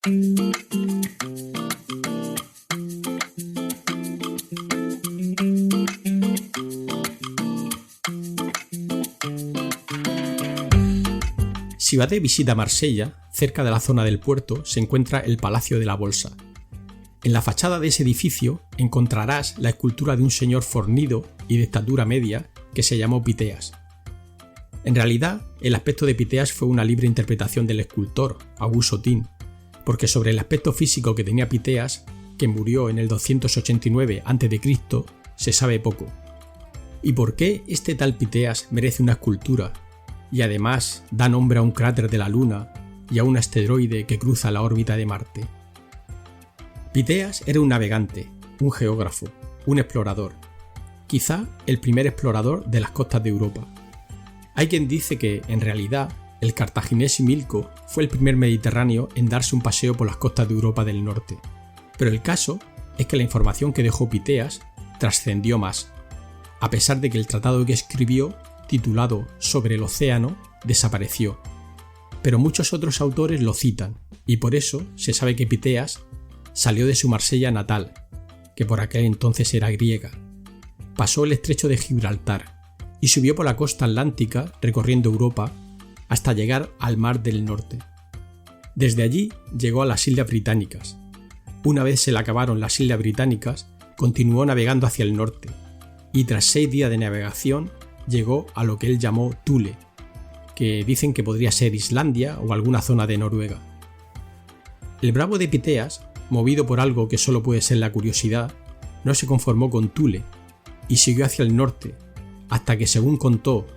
Si vas de visita a Marsella, cerca de la zona del puerto se encuentra el Palacio de la Bolsa. En la fachada de ese edificio encontrarás la escultura de un señor fornido y de estatura media que se llamó Piteas. En realidad, el aspecto de Piteas fue una libre interpretación del escultor, Augusto Tin, porque sobre el aspecto físico que tenía Piteas, que murió en el 289 a.C., se sabe poco. ¿Y por qué este tal Piteas merece una escultura? Y además da nombre a un cráter de la Luna y a un asteroide que cruza la órbita de Marte. Piteas era un navegante, un geógrafo, un explorador, quizá el primer explorador de las costas de Europa. Hay quien dice que, en realidad, el cartaginés Milco fue el primer mediterráneo en darse un paseo por las costas de Europa del Norte, pero el caso es que la información que dejó Piteas trascendió más, a pesar de que el tratado que escribió, titulado Sobre el Océano, desapareció. Pero muchos otros autores lo citan, y por eso se sabe que Piteas salió de su Marsella natal, que por aquel entonces era griega, pasó el estrecho de Gibraltar y subió por la costa atlántica recorriendo Europa hasta llegar al Mar del Norte. Desde allí llegó a las Islas Británicas. Una vez se le acabaron las Islas Británicas, continuó navegando hacia el norte, y tras 6 días de navegación llegó a lo que él llamó Thule, que dicen que podría ser Islandia o alguna zona de Noruega. El bravo de Piteas, movido por algo que solo puede ser la curiosidad, no se conformó con Thule y siguió hacia el norte, hasta que según contó,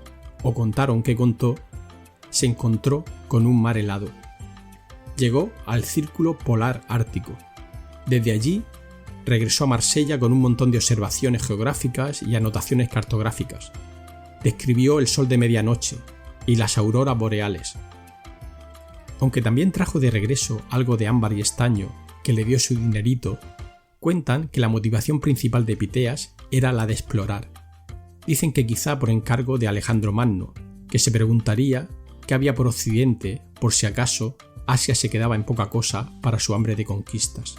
o contaron que contó, se encontró con un mar helado. Llegó al Círculo Polar Ártico. Desde allí regresó a Marsella con un montón de observaciones geográficas y anotaciones cartográficas. Describió el sol de medianoche y las auroras boreales. Aunque también trajo de regreso algo de ámbar y estaño que le dio su dinerito, cuentan que la motivación principal de Piteas era la de explorar. Dicen que quizá por encargo de Alejandro Magno, que se preguntaría qué había por Occidente por si acaso Asia se quedaba en poca cosa para su hambre de conquistas.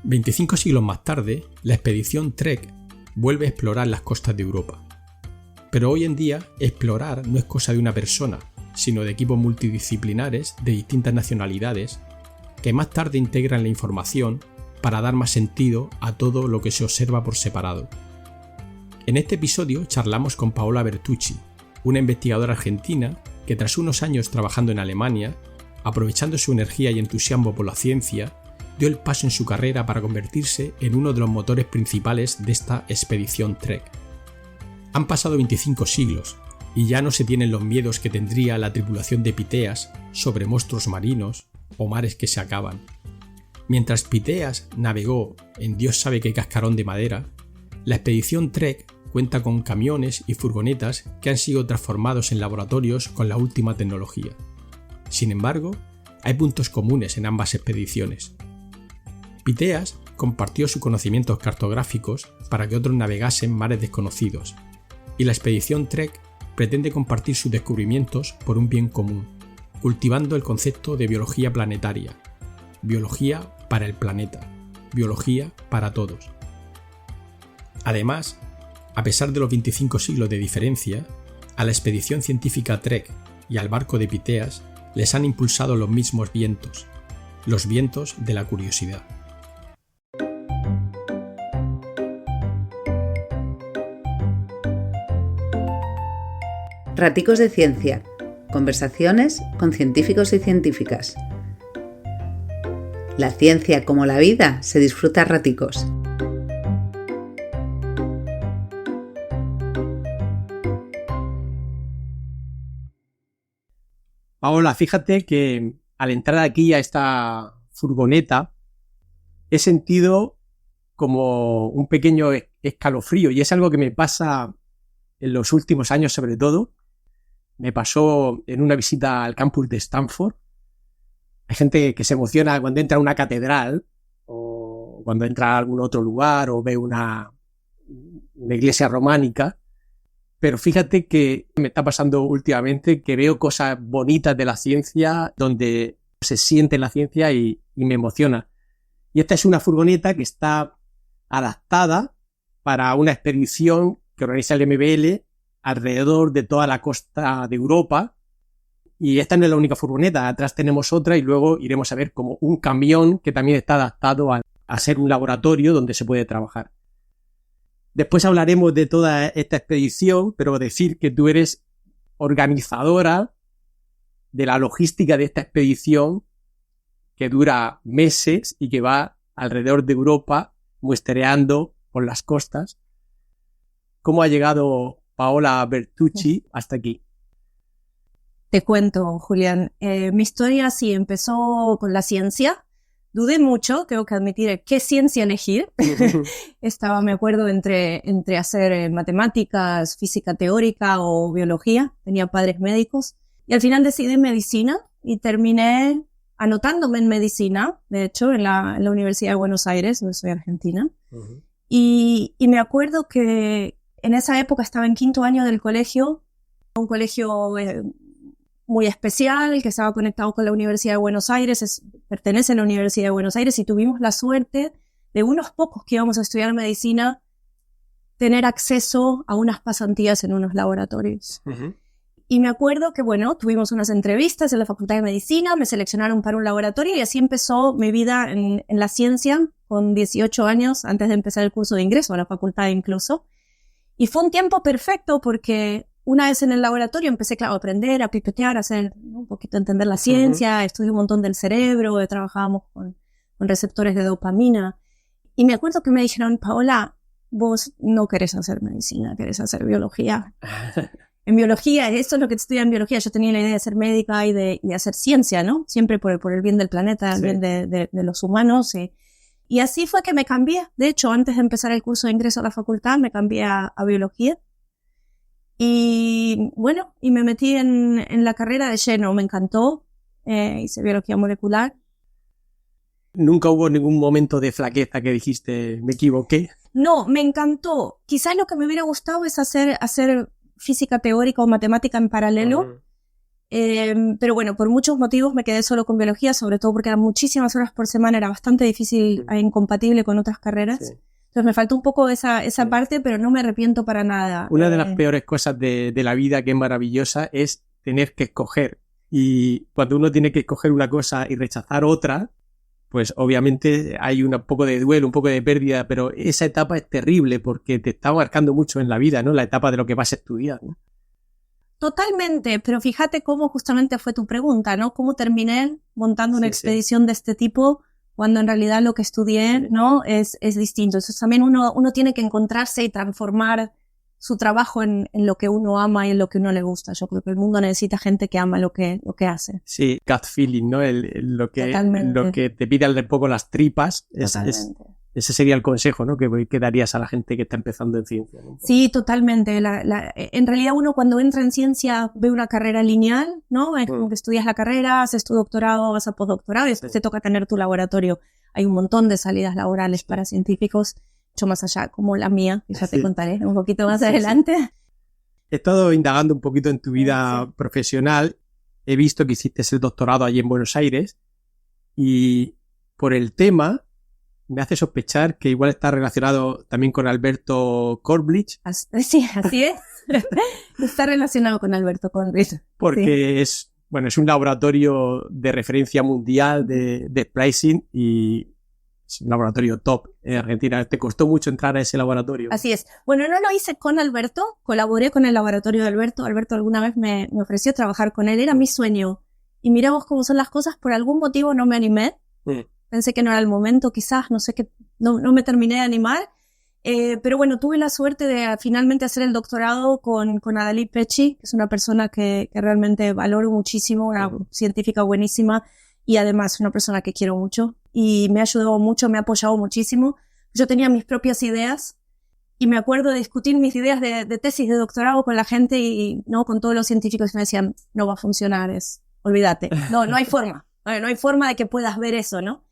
25 siglos más tarde, la expedición Trek vuelve a explorar las costas de Europa. Pero hoy en día, explorar no es cosa de una persona, sino de equipos multidisciplinares de distintas nacionalidades que más tarde integran la información para dar más sentido a todo lo que se observa por separado. En este episodio charlamos con Paola Bertucci, una investigadora argentina que tras unos años trabajando en Alemania, aprovechando su energía y entusiasmo por la ciencia, dio el paso en su carrera para convertirse en uno de los motores principales de esta expedición Trek. Han pasado 25 siglos y ya no se tienen los miedos que tendría la tripulación de Piteas sobre monstruos marinos o mares que se acaban. Mientras Piteas navegó en Dios sabe qué cascarón de madera, la expedición Trek cuenta con camiones y furgonetas que han sido transformados en laboratorios con la última tecnología. Sin embargo, hay puntos comunes en ambas expediciones. Piteas compartió sus conocimientos cartográficos para que otros navegasen mares desconocidos, y la expedición Trek pretende compartir sus descubrimientos por un bien común, cultivando el concepto de biología planetaria, biología para el planeta, biología para todos. Además, a pesar de los 25 siglos de diferencia, a la expedición científica Trek y al barco de Piteas les han impulsado los mismos vientos, los vientos de la curiosidad. Raticos de Ciencia. Conversaciones con científicos y científicas. La ciencia, como la vida, se disfruta a raticos. Paola, fíjate que al entrar aquí a esta furgoneta he sentido como un pequeño escalofrío, y es algo que me pasa en los últimos años sobre todo. Me pasó en una visita al campus de Stanford. Hay gente que se emociona cuando entra a una catedral o cuando entra a algún otro lugar o ve una iglesia románica. Pero fíjate que me está pasando últimamente que veo cosas bonitas de la ciencia donde se siente en la ciencia y me emociona. Y esta es una furgoneta que está adaptada para una expedición que organiza el MBL alrededor de toda la costa de Europa. Y esta no es la única furgoneta, atrás tenemos otra y luego iremos a ver como un camión que también está adaptado a ser un laboratorio donde se puede trabajar. Después hablaremos de toda esta expedición, pero decir que tú eres organizadora de la logística de esta expedición que dura meses y que va alrededor de Europa muestreando por las costas. ¿Cómo ha llegado Paola Bertucci hasta aquí? Te cuento, Julián. Mi historia sí empezó con la ciencia. Dudé mucho, tengo que admitir, qué ciencia elegir. Estaba, me acuerdo, entre hacer matemáticas, física teórica o biología. Tenía padres médicos. Y al final decidí medicina y terminé anotándome en medicina, de hecho, en la Universidad de Buenos Aires, donde soy argentina. Uh-huh. Y me acuerdo que en esa época estaba en 5º año del colegio, un colegio muy especial que estaba conectado con la Universidad de Buenos Aires, pertenece a la Universidad de Buenos Aires, y tuvimos la suerte de unos pocos que íbamos a estudiar medicina tener acceso a unas pasantías en unos laboratorios. Uh-huh. Y me acuerdo que, bueno, tuvimos unas entrevistas en la Facultad de Medicina, me seleccionaron para un laboratorio y así empezó mi vida en la ciencia con 18 años, antes de empezar el curso de ingreso a la facultad incluso. Y fue un tiempo perfecto porque una vez en el laboratorio empecé, claro, a aprender, a pipetear, a hacer, ¿no?, un poquito entender la ciencia, uh-huh. Estudié un montón del cerebro, trabajábamos con receptores de dopamina. Y me acuerdo que me dijeron, Paola, vos no querés hacer medicina, querés hacer biología. En biología, eso es lo que estudia en biología. Yo tenía la idea de ser médica y de hacer ciencia, ¿no? Siempre por el bien del planeta, sí, el bien de los humanos. Y así fue que me cambié. De hecho, antes de empezar el curso de ingreso a la facultad, me cambié a biología. Y bueno, y me metí en la carrera de lleno. Me encantó. Hice biología molecular. ¿Nunca hubo ningún momento de flaqueza que dijiste, me equivoqué? No, me encantó. Quizás lo que me hubiera gustado es hacer física teórica o matemática en paralelo. Uh-huh. Pero bueno, por muchos motivos me quedé solo con biología, sobre todo porque eran muchísimas horas por semana, era bastante difícil, incompatible con otras carreras. Sí. Entonces me faltó un poco esa parte, pero no me arrepiento para nada. Una de las peores cosas de la vida, que es maravillosa, es tener que escoger. Y cuando uno tiene que escoger una cosa y rechazar otra, pues obviamente hay un poco de duelo, un poco de pérdida, pero esa etapa es terrible porque te está marcando mucho en la vida, ¿no? La etapa de lo que vas a estudiar, ¿no? Totalmente, pero fíjate cómo justamente fue tu pregunta, ¿no? Cómo terminé montando una expedición de este tipo cuando en realidad lo que estudié, ¿no?, es distinto. Entonces también uno tiene que encontrarse y transformar su trabajo en lo que uno ama y en lo que uno le gusta. Yo creo que el mundo necesita gente que ama lo que hace. Sí, gut feeling, ¿no? Lo que te pide un poco las tripas. Ese sería el consejo, ¿no?, que darías a la gente que está empezando en ciencia, ¿no? Sí, totalmente. En realidad uno cuando entra en ciencia ve una carrera lineal, ¿no? Es como que estudias la carrera, haces tu doctorado, vas a postdoctorado y después te toca tener tu laboratorio. Hay un montón de salidas laborales para científicos, mucho más allá, como la mía, que ya te contaré un poquito más adelante. He estado indagando un poquito en tu vida profesional. He visto que hiciste el doctorado allí en Buenos Aires y por el tema me hace sospechar que igual está relacionado también con Alberto Corblich. Sí, así es. Está relacionado con Alberto Corblich. Porque sí, es un laboratorio de referencia mundial de splicing y es un laboratorio top en Argentina. ¿Te costó mucho entrar a ese laboratorio? Así es. Bueno, no lo hice con Alberto, colaboré con el laboratorio de Alberto. Alberto alguna vez me ofreció trabajar con él, era mi sueño. Y miramos cómo son las cosas, por algún motivo no me animé. Pensé que no era el momento, quizás, no sé qué, no me terminé de animar. Pero bueno, tuve la suerte de finalmente hacer el doctorado con Adalí Pecci, que es una persona que realmente valoro muchísimo, una científica buenísima y además una persona que quiero mucho. Y me ha ayudado mucho, me ha apoyado muchísimo. Yo tenía mis propias ideas y me acuerdo de discutir mis ideas de tesis de doctorado con la gente y no con todos los científicos que me decían, no va a funcionar, olvídate, no hay forma, no hay forma de que puedas ver eso, ¿no?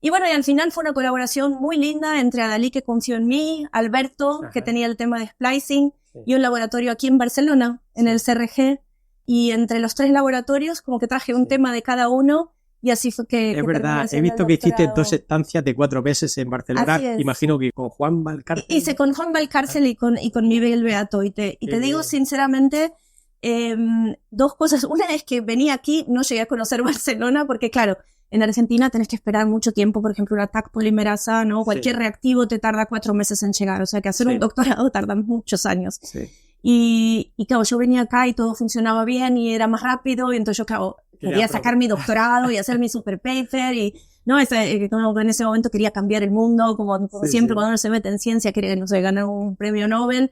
Y bueno, y al final fue una colaboración muy linda entre Adalí, que confió en mí, Alberto, que tenía el tema de splicing, y un laboratorio aquí en Barcelona, en el CRG, y entre los 3 laboratorios como que traje un tema de cada uno Y así fue que... Es verdad, he visto que hiciste 2 estancias de 4 meses en Barcelona, imagino que con Juan Valcárcel. Hice con Juan Valcárcel y con Miguel Beato, y te digo sinceramente, 2 cosas. Una es que venía aquí, no llegué a conocer Barcelona, porque claro, en Argentina tenés que esperar mucho tiempo, por ejemplo, una TAC polimerasa, ¿no? Cualquier reactivo te tarda 4 meses en llegar, o sea que hacer un doctorado tarda muchos años. Sí. Y claro, yo venía acá y todo funcionaba bien y era más rápido, y entonces yo, claro, quería sacar mi doctorado y hacer mi super paper, y no, en ese momento quería cambiar el mundo, como siempre cuando uno se mete en ciencia quiere, no sé, ganar un premio Nobel.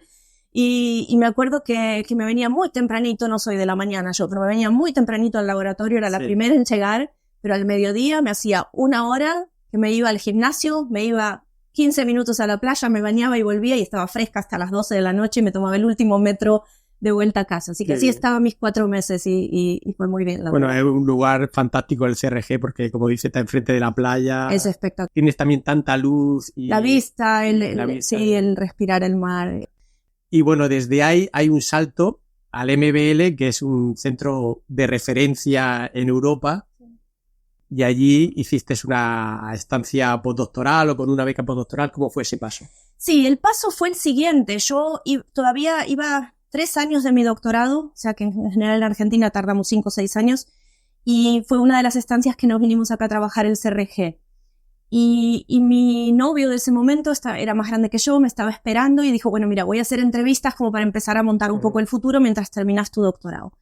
Y me acuerdo que me venía muy tempranito, no soy de la mañana yo, pero me venía muy tempranito al laboratorio, era la primera en llegar, pero al mediodía me hacía 1 hora que me iba al gimnasio, me iba 15 minutos a la playa, me bañaba y volvía, y estaba fresca hasta las 12 de la noche, y me tomaba el último metro de vuelta a casa. Así que así estaba mis 4 meses y fue muy bien. Bueno, es un lugar fantástico el CRG porque, como dice, está enfrente de la playa. Es espectacular. Tienes también tanta luz. Y la vista, el respirar el mar. Y bueno, desde ahí hay un salto al MBL, que es un centro de referencia en Europa. Y allí hiciste una estancia postdoctoral o con una beca postdoctoral. ¿Cómo fue ese paso? Sí, el paso fue el siguiente. Yo todavía iba 3 años de mi doctorado, o sea que en general en Argentina tardamos 5 o 6 años, y fue una de las estancias que nos vinimos acá a trabajar el CRG. Y mi novio de ese momento era más grande que yo, me estaba esperando y dijo, bueno, mira, voy a hacer entrevistas como para empezar a montar un poco el futuro mientras terminas tu doctorado.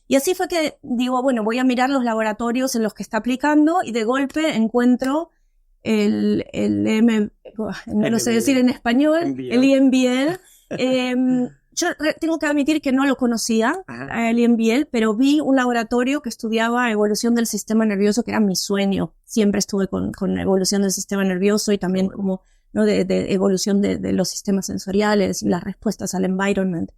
Y así fue que digo, bueno, voy a mirar los laboratorios en los que está aplicando, y de golpe encuentro no lo sé decir en español, el INBL. Yo tengo que admitir que no lo conocía, el INBL, pero vi un laboratorio que estudiaba evolución del sistema nervioso, que era mi sueño. Siempre estuve con evolución del sistema nervioso y también como, ¿no? de evolución de los sistemas sensoriales y las respuestas al environment.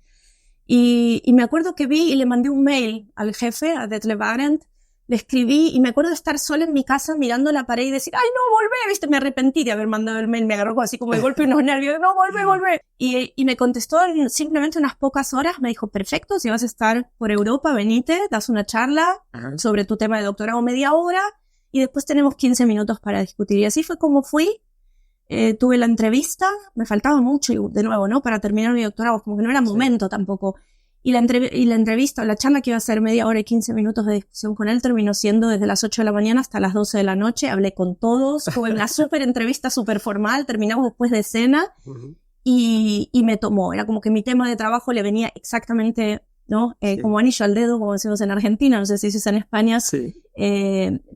Y me acuerdo que vi y le mandé un mail al jefe, a Detlef Arendt, le escribí, y me acuerdo de estar sola en mi casa mirando la pared y decir, ¡ay, no, volvé! ¿Viste? Me arrepentí de haber mandado el mail, me agarró así como de golpe unos nervios, ¡no, volvé! Y me contestó en simplemente unas pocas horas, me dijo, perfecto, si vas a estar por Europa, venite, das una charla sobre tu tema de doctorado, media hora, y después tenemos 15 minutos para discutir. Y así fue como fui. Tuve la entrevista, me faltaba mucho, y de nuevo, ¿no? Para terminar mi doctorado, como que no era momento tampoco. Y la entrevista, la charla que iba a ser media hora y 15 minutos de discusión con él, terminó siendo desde las 8 de la mañana hasta las 12 de la noche. Hablé con todos, fue una súper entrevista, súper formal, terminamos después de cena, y me tomó. Era como que mi tema de trabajo le venía exactamente, ¿no? Como anillo al dedo, como decimos en Argentina, no sé si se usa en España,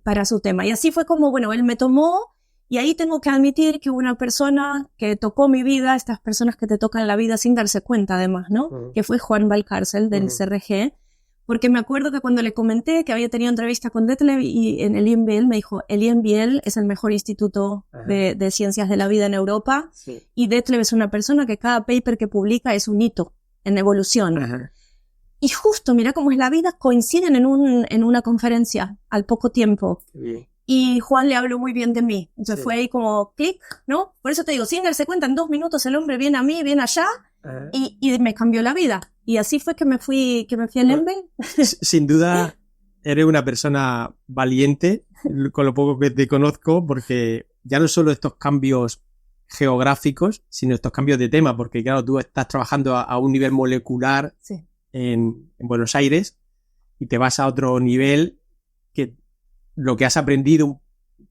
para su tema. Y así fue como, bueno, él me tomó. Y ahí tengo que admitir que una persona que tocó mi vida, estas personas que te tocan la vida sin darse cuenta además, ¿no? Que fue Juan Valcárcel del CRG, porque me acuerdo que cuando le comenté que había tenido entrevista con Detlef y en el INBL, me dijo, el INBL es el mejor instituto de ciencias de la vida en Europa, y Detlef es una persona que cada paper que publica es un hito en evolución. Y justo, mira cómo es la vida, coinciden en una conferencia al poco tiempo. Y Juan le habló muy bien de mí. Entonces fue ahí como clic, ¿no? Por eso te digo, sin darse cuenta, en 2 minutos el hombre viene a mí, viene allá, y me cambió la vida. Y así fue que me fui al EMBL. Sin duda, eres una persona valiente, con lo poco que te conozco, porque ya no solo estos cambios geográficos, sino estos cambios de tema, porque claro, tú estás trabajando a un nivel molecular en Buenos Aires, y te vas a otro nivel que lo que has aprendido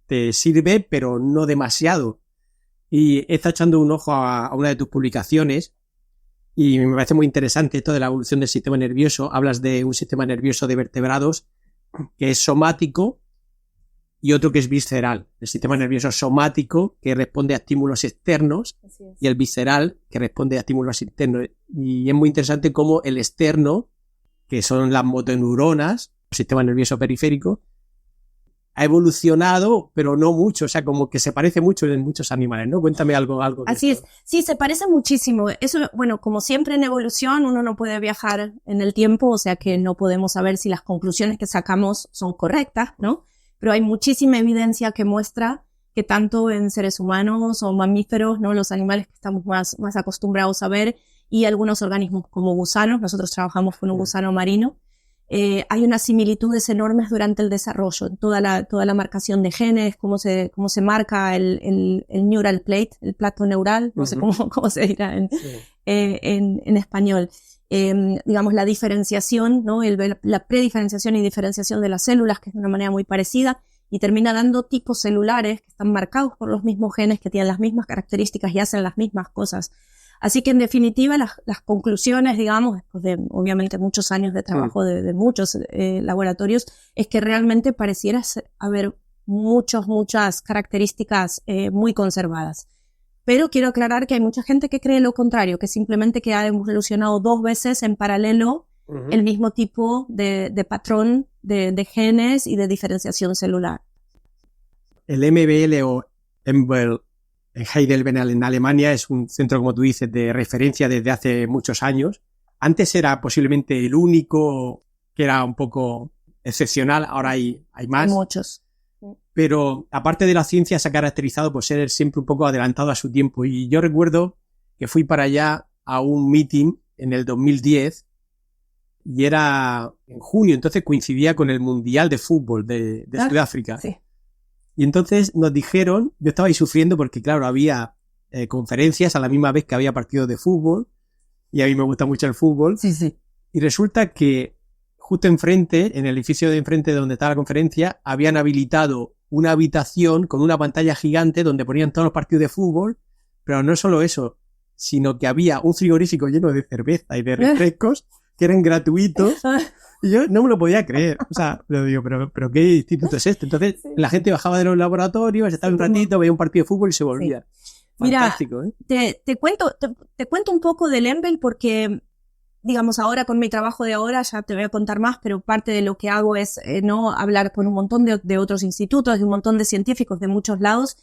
te sirve, pero no demasiado. Y he estado echando un ojo a una de tus publicaciones y me parece muy interesante esto de la evolución del sistema nervioso. Hablas de un sistema nervioso de vertebrados que es somático y otro que es visceral. El sistema nervioso somático, que responde a estímulos externos, y el visceral, que responde a estímulos internos. Y es muy interesante cómo el externo, que son las motoneuronas, el sistema nervioso periférico, ha evolucionado, pero no mucho, o sea, como que se parece mucho en muchos animales, ¿no? Cuéntame algo de Así esto. es, sí, se parece muchísimo. Eso, bueno, como siempre en evolución, uno no puede viajar en el tiempo, o sea que no podemos saber si las conclusiones que sacamos son correctas, ¿no? Pero hay muchísima evidencia que muestra que tanto en seres humanos o mamíferos, ¿no? Los animales que estamos más acostumbrados a ver, y algunos organismos como gusanos, nosotros trabajamos con un gusano marino, Hay unas similitudes enormes durante el desarrollo, en toda la marcación de genes, cómo se marca el neural plate, el plato neural, no sé cómo se dirá en español. Digamos, la diferenciación, ¿no? La prediferenciación y diferenciación de las células, que es de una manera muy parecida, y termina dando tipos celulares que están marcados por los mismos genes, que tienen las mismas características y hacen las mismas cosas. Así que, en definitiva, las conclusiones, digamos, después de, obviamente, muchos años de trabajo de muchos laboratorios, es que realmente pareciera haber muchas características muy conservadas. Pero quiero aclarar que hay mucha gente que cree lo contrario, que simplemente que ha evolucionado 2 veces en paralelo el mismo tipo de patrón de genes y de diferenciación celular. El MBL o MBL en Heidelberg, en Alemania, es un centro, como tú dices, de referencia desde hace muchos años. Antes era posiblemente el único que era un poco excepcional, ahora hay más. Hay muchos. Pero aparte de la ciencia se ha caracterizado por ser siempre un poco adelantado a su tiempo. Y yo recuerdo que fui para allá a un meeting en el 2010 y era en junio, entonces coincidía con el Mundial de Fútbol de Sudáfrica. Sí. Y entonces nos dijeron, yo estaba ahí sufriendo porque claro, había conferencias a la misma vez que había partidos de fútbol y a mí me gusta mucho el fútbol. Sí. Y resulta que justo enfrente, en el edificio de enfrente de donde estaba la conferencia, habían habilitado una habitación con una pantalla gigante donde ponían todos los partidos de fútbol, pero no solo eso, sino que había un frigorífico lleno de cerveza y de refrescos que eran gratuitos. Y yo no me lo podía creer. O sea, lo digo, pero ¿qué instituto es este? Entonces, la gente bajaba de los laboratorios, estaba un ratito, veía un partido de fútbol y se volvía. Fantástico, mira, te cuento un poco del MBL porque, digamos, ahora con mi trabajo de ahora ya te voy a contar más, pero parte de lo que hago es no hablar con un montón de otros institutos, de un montón de científicos de muchos lados,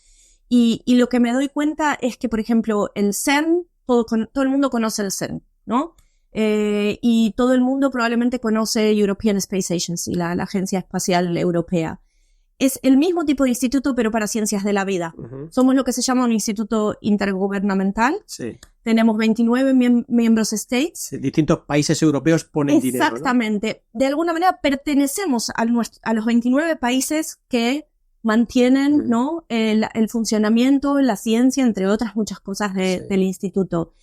y lo que me doy cuenta es que, por ejemplo, el CERN, todo el mundo conoce el CERN, ¿no? Y todo el mundo probablemente conoce European Space Agency, la Agencia Espacial Europea. Es el mismo tipo de instituto, pero para ciencias de la vida. Somos lo que se llama un instituto intergubernamental. Sí. Tenemos 29 miembros states. Sí, distintos países europeos ponen dinero, ¿no? Exactamente. De alguna manera pertenecemos a los 29 países que mantienen, ¿no? el funcionamiento, la ciencia, entre otras muchas cosas del instituto.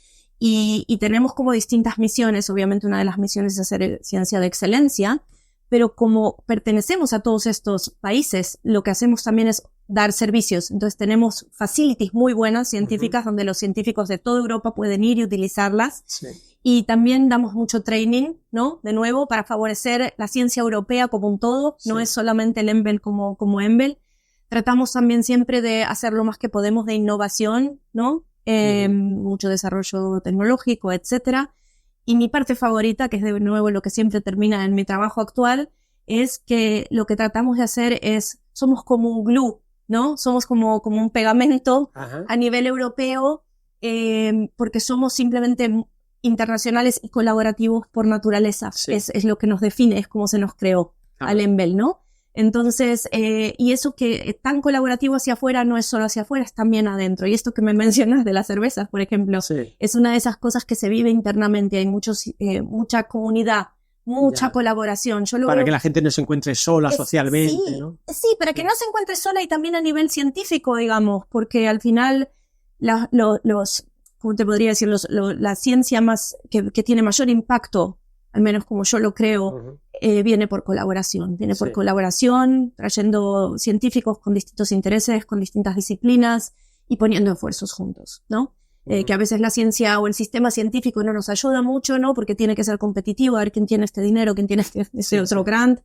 Y tenemos como distintas misiones. Obviamente una de las misiones es hacer ciencia de excelencia, pero como pertenecemos a todos estos países, lo que hacemos también es dar servicios. Entonces tenemos facilities muy buenas científicas donde los científicos de toda Europa pueden ir y utilizarlas. Sí. Y también damos mucho training, ¿no? De nuevo, para favorecer la ciencia europea como un todo. No es solamente el EMBL como EMBL. Tratamos también siempre de hacer lo más que podemos de innovación, ¿no? Mucho desarrollo tecnológico, etcétera. Y mi parte favorita, que es de nuevo lo que siempre termina en mi trabajo actual, es que lo que tratamos de hacer somos como un glue, ¿no? Somos como un pegamento a nivel europeo, porque somos simplemente internacionales y colaborativos por naturaleza. Sí. Es lo que nos define, es como se nos creó al EMBL, ¿no? Entonces, y eso que es tan colaborativo hacia afuera no es solo hacia afuera, es también adentro. Y esto que me mencionas de las cervezas, por ejemplo, es una de esas cosas que se vive internamente. Hay mucha comunidad, mucha colaboración. Para que la gente no se encuentre sola socialmente, ¿no? Sí, para que no se encuentre sola y también a nivel científico, digamos, porque al final ¿cómo te podría decir? La ciencia más que tiene mayor impacto, al menos como yo lo creo, viene por colaboración. Viene por colaboración, trayendo científicos con distintos intereses, con distintas disciplinas y poniendo esfuerzos juntos, ¿no? Que a veces la ciencia o el sistema científico no nos ayuda mucho, ¿no? Porque tiene que ser competitivo, a ver quién tiene este dinero, quién tiene este otro grant.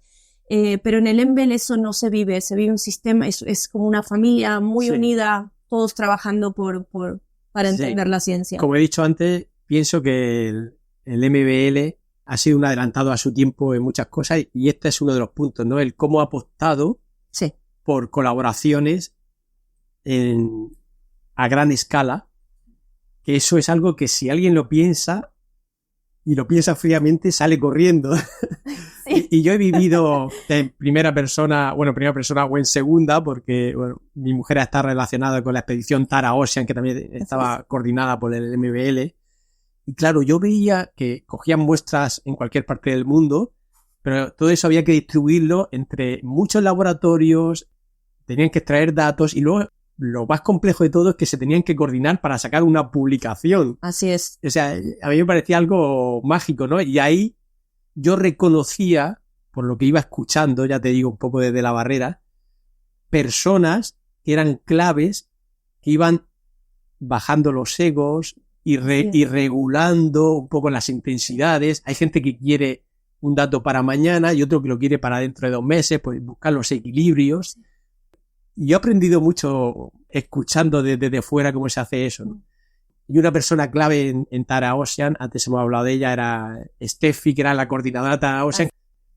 Pero en el EMBL eso no se vive un sistema, es como una familia muy unida, todos trabajando para entender la ciencia. Como he dicho antes, pienso que el MBL ha sido un adelantado a su tiempo en muchas cosas y este es uno de los puntos, ¿no? El cómo ha apostado por colaboraciones a gran escala, que eso es algo que si alguien lo piensa y lo piensa fríamente sale corriendo. Y yo he vivido en primera persona o en segunda, porque mi mujer está relacionada con la expedición Tara Ocean, que también estaba coordinada por el MBL. Y claro, yo veía que cogían muestras en cualquier parte del mundo, pero todo eso había que distribuirlo entre muchos laboratorios, tenían que extraer datos y luego lo más complejo de todo es que se tenían que coordinar para sacar una publicación. Así es. O sea, a mí me parecía algo mágico, ¿no? Y ahí yo reconocía, por lo que iba escuchando, ya te digo, un poco desde la barrera, personas que eran claves, que iban bajando los egos y regulando un poco las intensidades. Hay gente que quiere un dato para mañana y otro que lo quiere para dentro de 2 meses, pues buscar los equilibrios. Y yo he aprendido mucho escuchando desde fuera cómo se hace eso, ¿no? Y una persona clave en Tara Ocean, antes hemos hablado de ella, era Steffi, que era la coordinadora de Tara Ocean.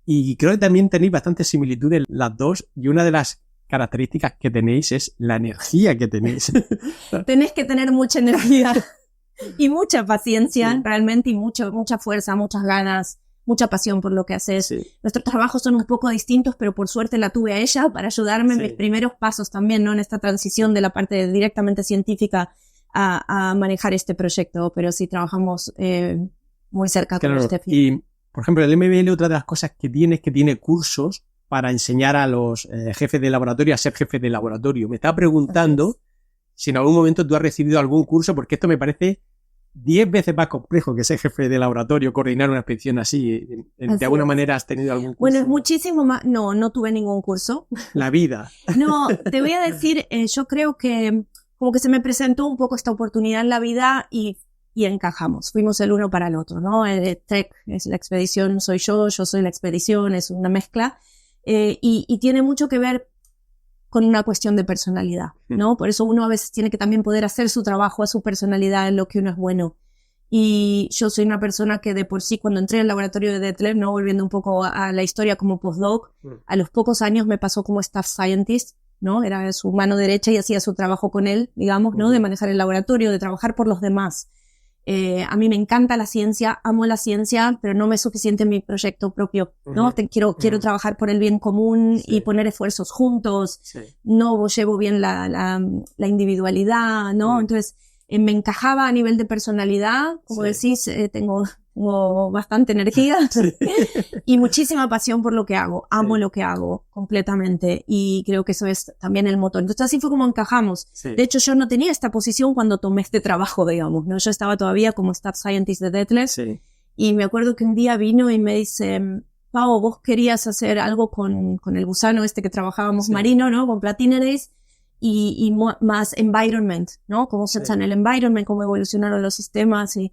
Y creo que también tenéis bastantes similitudes las dos. Y una de las características que tenéis es la energía que tenéis. Tenés que tener mucha energía y mucha paciencia, realmente, y mucha fuerza, muchas ganas, mucha pasión por lo que haces. Sí. Nuestros trabajos son un poco distintos, pero por suerte la tuve a ella para ayudarme en mis primeros pasos también, ¿no? En esta transición de la parte directamente científica a manejar este proyecto, pero sí trabajamos muy cerca con Steffi. Y, por ejemplo, el MBL, otra de las cosas que tiene es que tiene cursos para enseñar a los jefes de laboratorio a ser jefes de laboratorio. Me estaba preguntando si en algún momento tú has recibido algún curso, porque esto me parece 10 veces más complejo que ser jefe de laboratorio, coordinar una expedición así. ¿De alguna manera has tenido algún curso? Bueno, es muchísimo más. No tuve ningún curso. La vida. No, te voy a decir, yo creo que como que se me presentó un poco esta oportunidad en la vida y encajamos. Fuimos el uno para el otro, ¿no? El Trek es la expedición, soy yo soy la expedición, es una mezcla. Y tiene mucho que ver con una cuestión de personalidad, ¿no? Por eso uno a veces tiene que también poder hacer su trabajo a su personalidad, en lo que uno es bueno. Y yo soy una persona que de por sí, cuando entré al laboratorio de Detlev, ¿no? Volviendo un poco a la historia como postdoc, a los pocos años me pasó como staff scientist, ¿no? Era su mano derecha y hacía su trabajo con él, digamos, ¿no? De manejar el laboratorio, de trabajar por los demás. A mí me encanta la ciencia, amo la ciencia, pero no me es suficiente en mi proyecto propio, ¿no? Quiero trabajar por el bien común y poner esfuerzos juntos. No llevo bien la individualidad, ¿no? Entonces, me encajaba a nivel de personalidad, como decís, tengo bastante energía y muchísima pasión por lo que hago. Amo lo que hago completamente y creo que eso es también el motor. Entonces así fue como encajamos. De hecho, yo no tenía esta posición cuando tomé este trabajo, digamos, ¿no? Yo estaba todavía como staff scientist de Detlev y me acuerdo que un día vino y me dice, Pau, vos querías hacer algo con el gusano este que trabajábamos marino, ¿no? Con Platineres y más environment, ¿no? Cómo se usa en el environment, cómo evolucionaron los sistemas y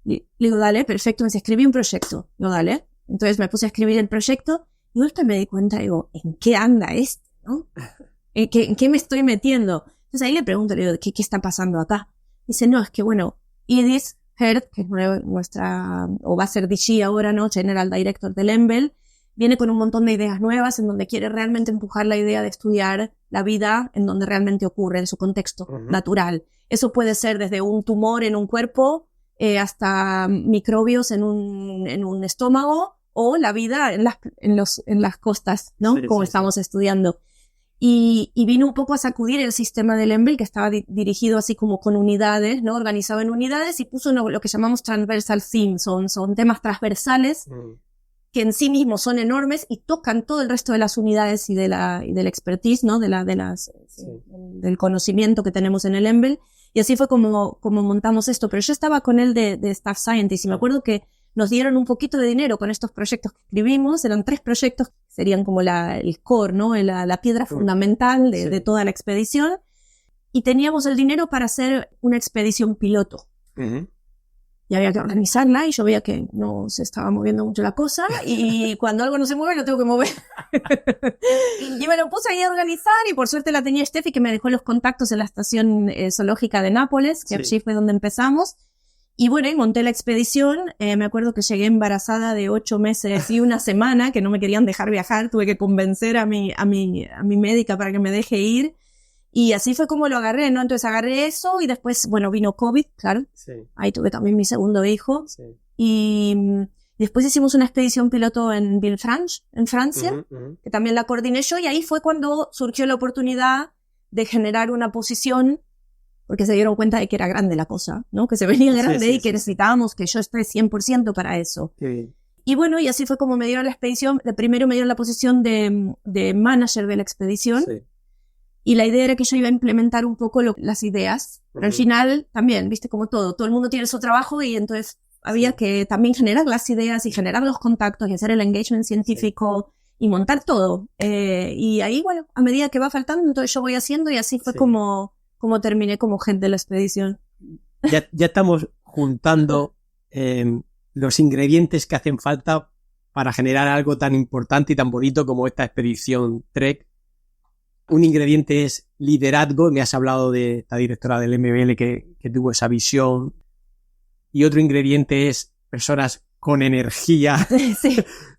le digo, dale, perfecto. Me dice, escribí un proyecto. Digo, dale. Entonces me puse a escribir el proyecto y después me di cuenta, digo, ¿en qué anda esto, no? ¿En qué me estoy metiendo? Entonces ahí le pregunto, le digo, ¿qué está pasando acá? Dice, no, es que bueno, Edith Heard, que es nuestra, o va a ser DG ahora, ¿no? General Director del EMBL, viene con un montón de ideas nuevas en donde quiere realmente empujar la idea de estudiar la vida en donde realmente ocurre, en su contexto natural. Eso puede ser desde un tumor en un cuerpo, hasta microbios en un estómago o la vida en las costas, ¿no? Como estamos estudiando. Y vino un poco a sacudir el sistema del EMBL, que estaba dirigido así como con unidades, ¿no? Organizado en unidades, y puso lo que llamamos transversal themes, son temas transversales que en sí mismos son enormes y tocan todo el resto de las unidades y de la expertise, ¿no? Del conocimiento que tenemos en el EMBL. Y así fue como montamos esto. Pero yo estaba con él de Staff Scientist y me acuerdo que nos dieron un poquito de dinero con estos proyectos que escribimos. Eran 3 proyectos que serían como el core, ¿no? La piedra fundamental de toda la expedición. Y teníamos el dinero para hacer una expedición piloto. Y había que organizarla y yo veía que no se estaba moviendo mucho la cosa y cuando algo no se mueve lo tengo que mover. Y me lo puse ahí a organizar y por suerte la tenía Steffi, que me dejó los contactos en la estación zoológica de Nápoles, que allí fue donde empezamos. Y bueno, y monté la expedición. Me acuerdo que llegué embarazada de 8 meses y 1 semana, que no me querían dejar viajar. Tuve que convencer a mi médica para que me deje ir. Y así fue como lo agarré, ¿no? Entonces agarré eso y después, bueno, vino COVID, claro. Ahí tuve también mi segundo hijo. Y después hicimos una expedición piloto en Villefranche, en Francia, que también la coordiné yo. Y ahí fue cuando surgió la oportunidad de generar una posición, porque se dieron cuenta de que era grande la cosa, ¿no? Que se venía grande y que necesitábamos que yo esté 100% para eso. Y bueno, y así fue como me dieron la expedición. De primero me dieron la posición de manager de la expedición. Sí. Y la idea era que yo iba a implementar un poco las ideas. Pero al final también, viste, como todo el mundo tiene su trabajo y entonces había que también generar las ideas y generar los contactos y hacer el engagement científico y montar todo. Y ahí, bueno, a medida que va faltando, entonces yo voy haciendo y así fue como terminé como head de la expedición. Ya estamos juntando los ingredientes que hacen falta para generar algo tan importante y tan bonito como esta expedición Trek. Un ingrediente es liderazgo. Me has hablado de esta directora del MBL que tuvo esa visión. Y otro ingrediente es personas con energía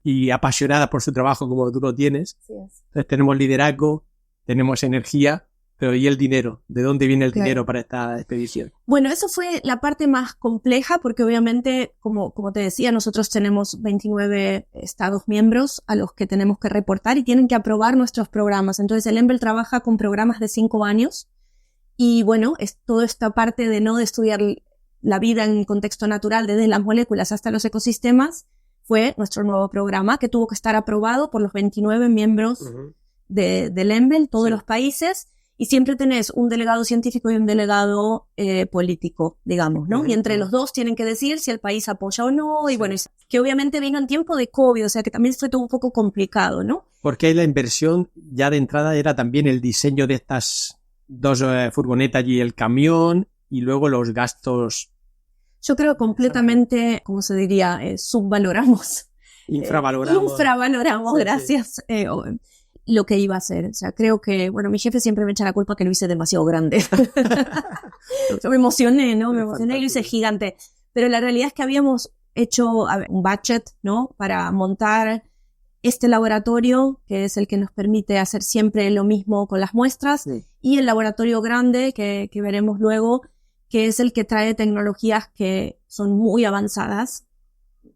y apasionadas por su trabajo como tú lo tienes. Sí, Entonces tenemos liderazgo, tenemos energía, pero ¿y el dinero? ¿De dónde viene el dinero para esta expedición? Bueno, eso fue la parte más compleja porque obviamente, como te decía, nosotros tenemos 29 estados miembros a los que tenemos que reportar y tienen que aprobar nuestros programas. Entonces el EMBL trabaja con programas de 5 años y bueno, es toda esta parte de estudiar la vida en contexto natural desde las moléculas hasta los ecosistemas fue nuestro nuevo programa que tuvo que estar aprobado por los 29 miembros del EMBL, todos los países. Y siempre tenés un delegado científico y un delegado político, digamos, ¿no? Y entre los dos tienen que decir si el país apoya o no. Y bueno, que obviamente vino en tiempo de COVID, o sea que también fue todo un poco complicado, ¿no? Porque la inversión ya de entrada era también el diseño de estas 2 furgonetas y el camión y luego los gastos. Yo creo completamente, ¿cómo se diría? Subvaloramos. Infravaloramos. Gracias. Lo que iba a hacer. O sea, creo que, bueno, mi jefe siempre me echa la culpa que lo hice demasiado grande. Yo me emocioné y lo hice gigante. Pero la realidad es que habíamos hecho un budget, ¿no? Para montar este laboratorio, que es el que nos permite hacer siempre lo mismo con las muestras, y el laboratorio grande, que veremos luego, que es el que trae tecnologías que son muy avanzadas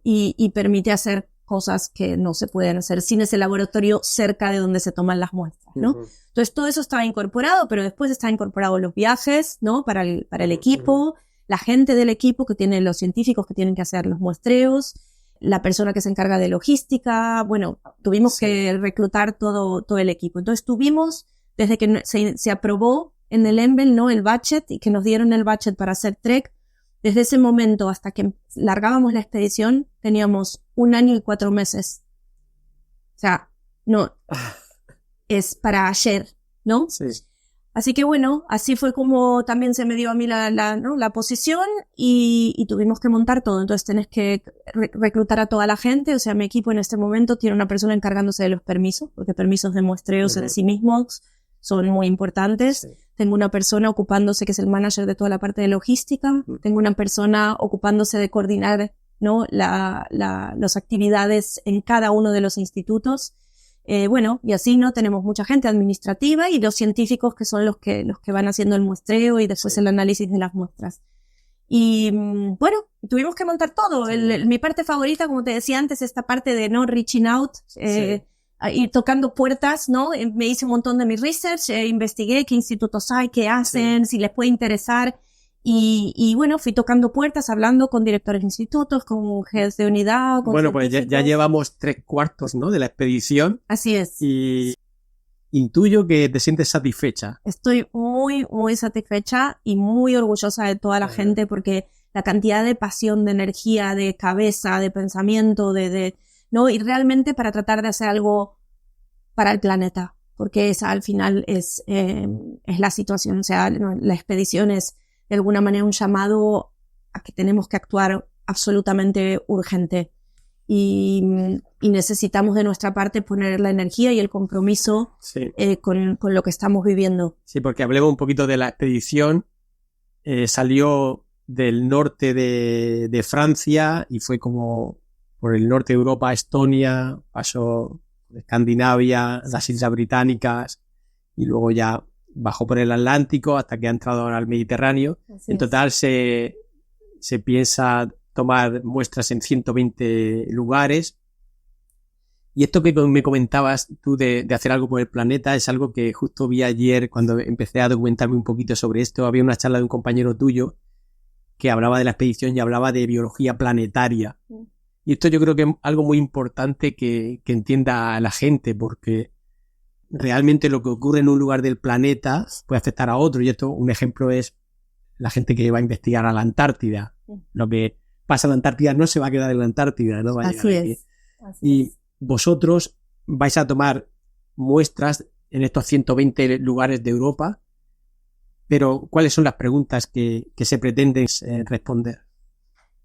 y permite hacer cosas que no se pueden hacer sin ese laboratorio cerca de donde se toman las muestras, ¿no? Entonces todo eso estaba incorporado, pero después está incorporado los viajes, ¿no? Para el equipo, la gente del equipo que tienen los científicos que tienen que hacer los muestreos, la persona que se encarga de logística, bueno, tuvimos que reclutar todo el equipo. Entonces tuvimos, desde que se aprobó en el EMBL, ¿no? El budget y que nos dieron el budget para hacer Trek, desde ese momento hasta que largábamos la expedición, teníamos 1 año y 4 meses. O sea, no, es para ayer, ¿no? Sí. Así que bueno, así fue como también se me dio a mí la posición y tuvimos que montar todo. Entonces tenés que reclutar a toda la gente. O sea, mi equipo en este momento tiene una persona encargándose de los permisos, porque permisos de muestreos en sí mismos son muy importantes. Sí. Tengo una persona ocupándose, que es el manager de toda la parte de logística. Tengo una persona ocupándose de coordinar, ¿no? las actividades en cada uno de los institutos. Bueno, y así, ¿no? Tenemos mucha gente administrativa y los científicos que son los que van haciendo el muestreo y después el análisis de las muestras. Y bueno, tuvimos que montar todo. Mi parte favorita, como te decía antes, esta parte de no reaching out, ir tocando puertas, ¿no? Me hice un montón de mi research, investigué qué institutos hay, qué hacen, si les puede interesar. Y bueno, fui tocando puertas, hablando con directores de institutos, con jefes de unidad. Con bueno, pues ya llevamos 3/4, ¿no? De la expedición. Así es. Y intuyo que te sientes satisfecha. Estoy muy, muy satisfecha y muy orgullosa de toda la gente porque la cantidad de pasión, de energía, de cabeza, de pensamiento, ¿no? Y realmente para tratar de hacer algo para el planeta, porque esa al final es la situación. O sea, la expedición es de alguna manera un llamado a que tenemos que actuar absolutamente urgente y necesitamos de nuestra parte poner la energía y el compromiso con lo que estamos viviendo. Sí, porque hablemos un poquito de la expedición. Salió del norte de Francia y fue como por el norte de Europa, Estonia, pasó de Escandinavia, las Islas Británicas y luego ya bajó por el Atlántico hasta que ha entrado ahora al Mediterráneo. En total se piensa tomar muestras en 120 lugares. Y esto que me comentabas tú de hacer algo por el planeta es algo que justo vi ayer cuando empecé a documentarme un poquito sobre esto. Había una charla de un compañero tuyo que hablaba de la expedición y hablaba de biología planetaria. Y Y esto yo creo que es algo muy importante que entienda la gente, porque realmente lo que ocurre en un lugar del planeta puede afectar a otro. Y esto, un ejemplo es la gente que va a investigar a la Antártida. Lo que pasa en la Antártida no se va a quedar en la Antártida, ¿no? Así es. Y vosotros vais a tomar muestras en estos 120 lugares de Europa, pero ¿cuáles son las preguntas que se pretenden responder?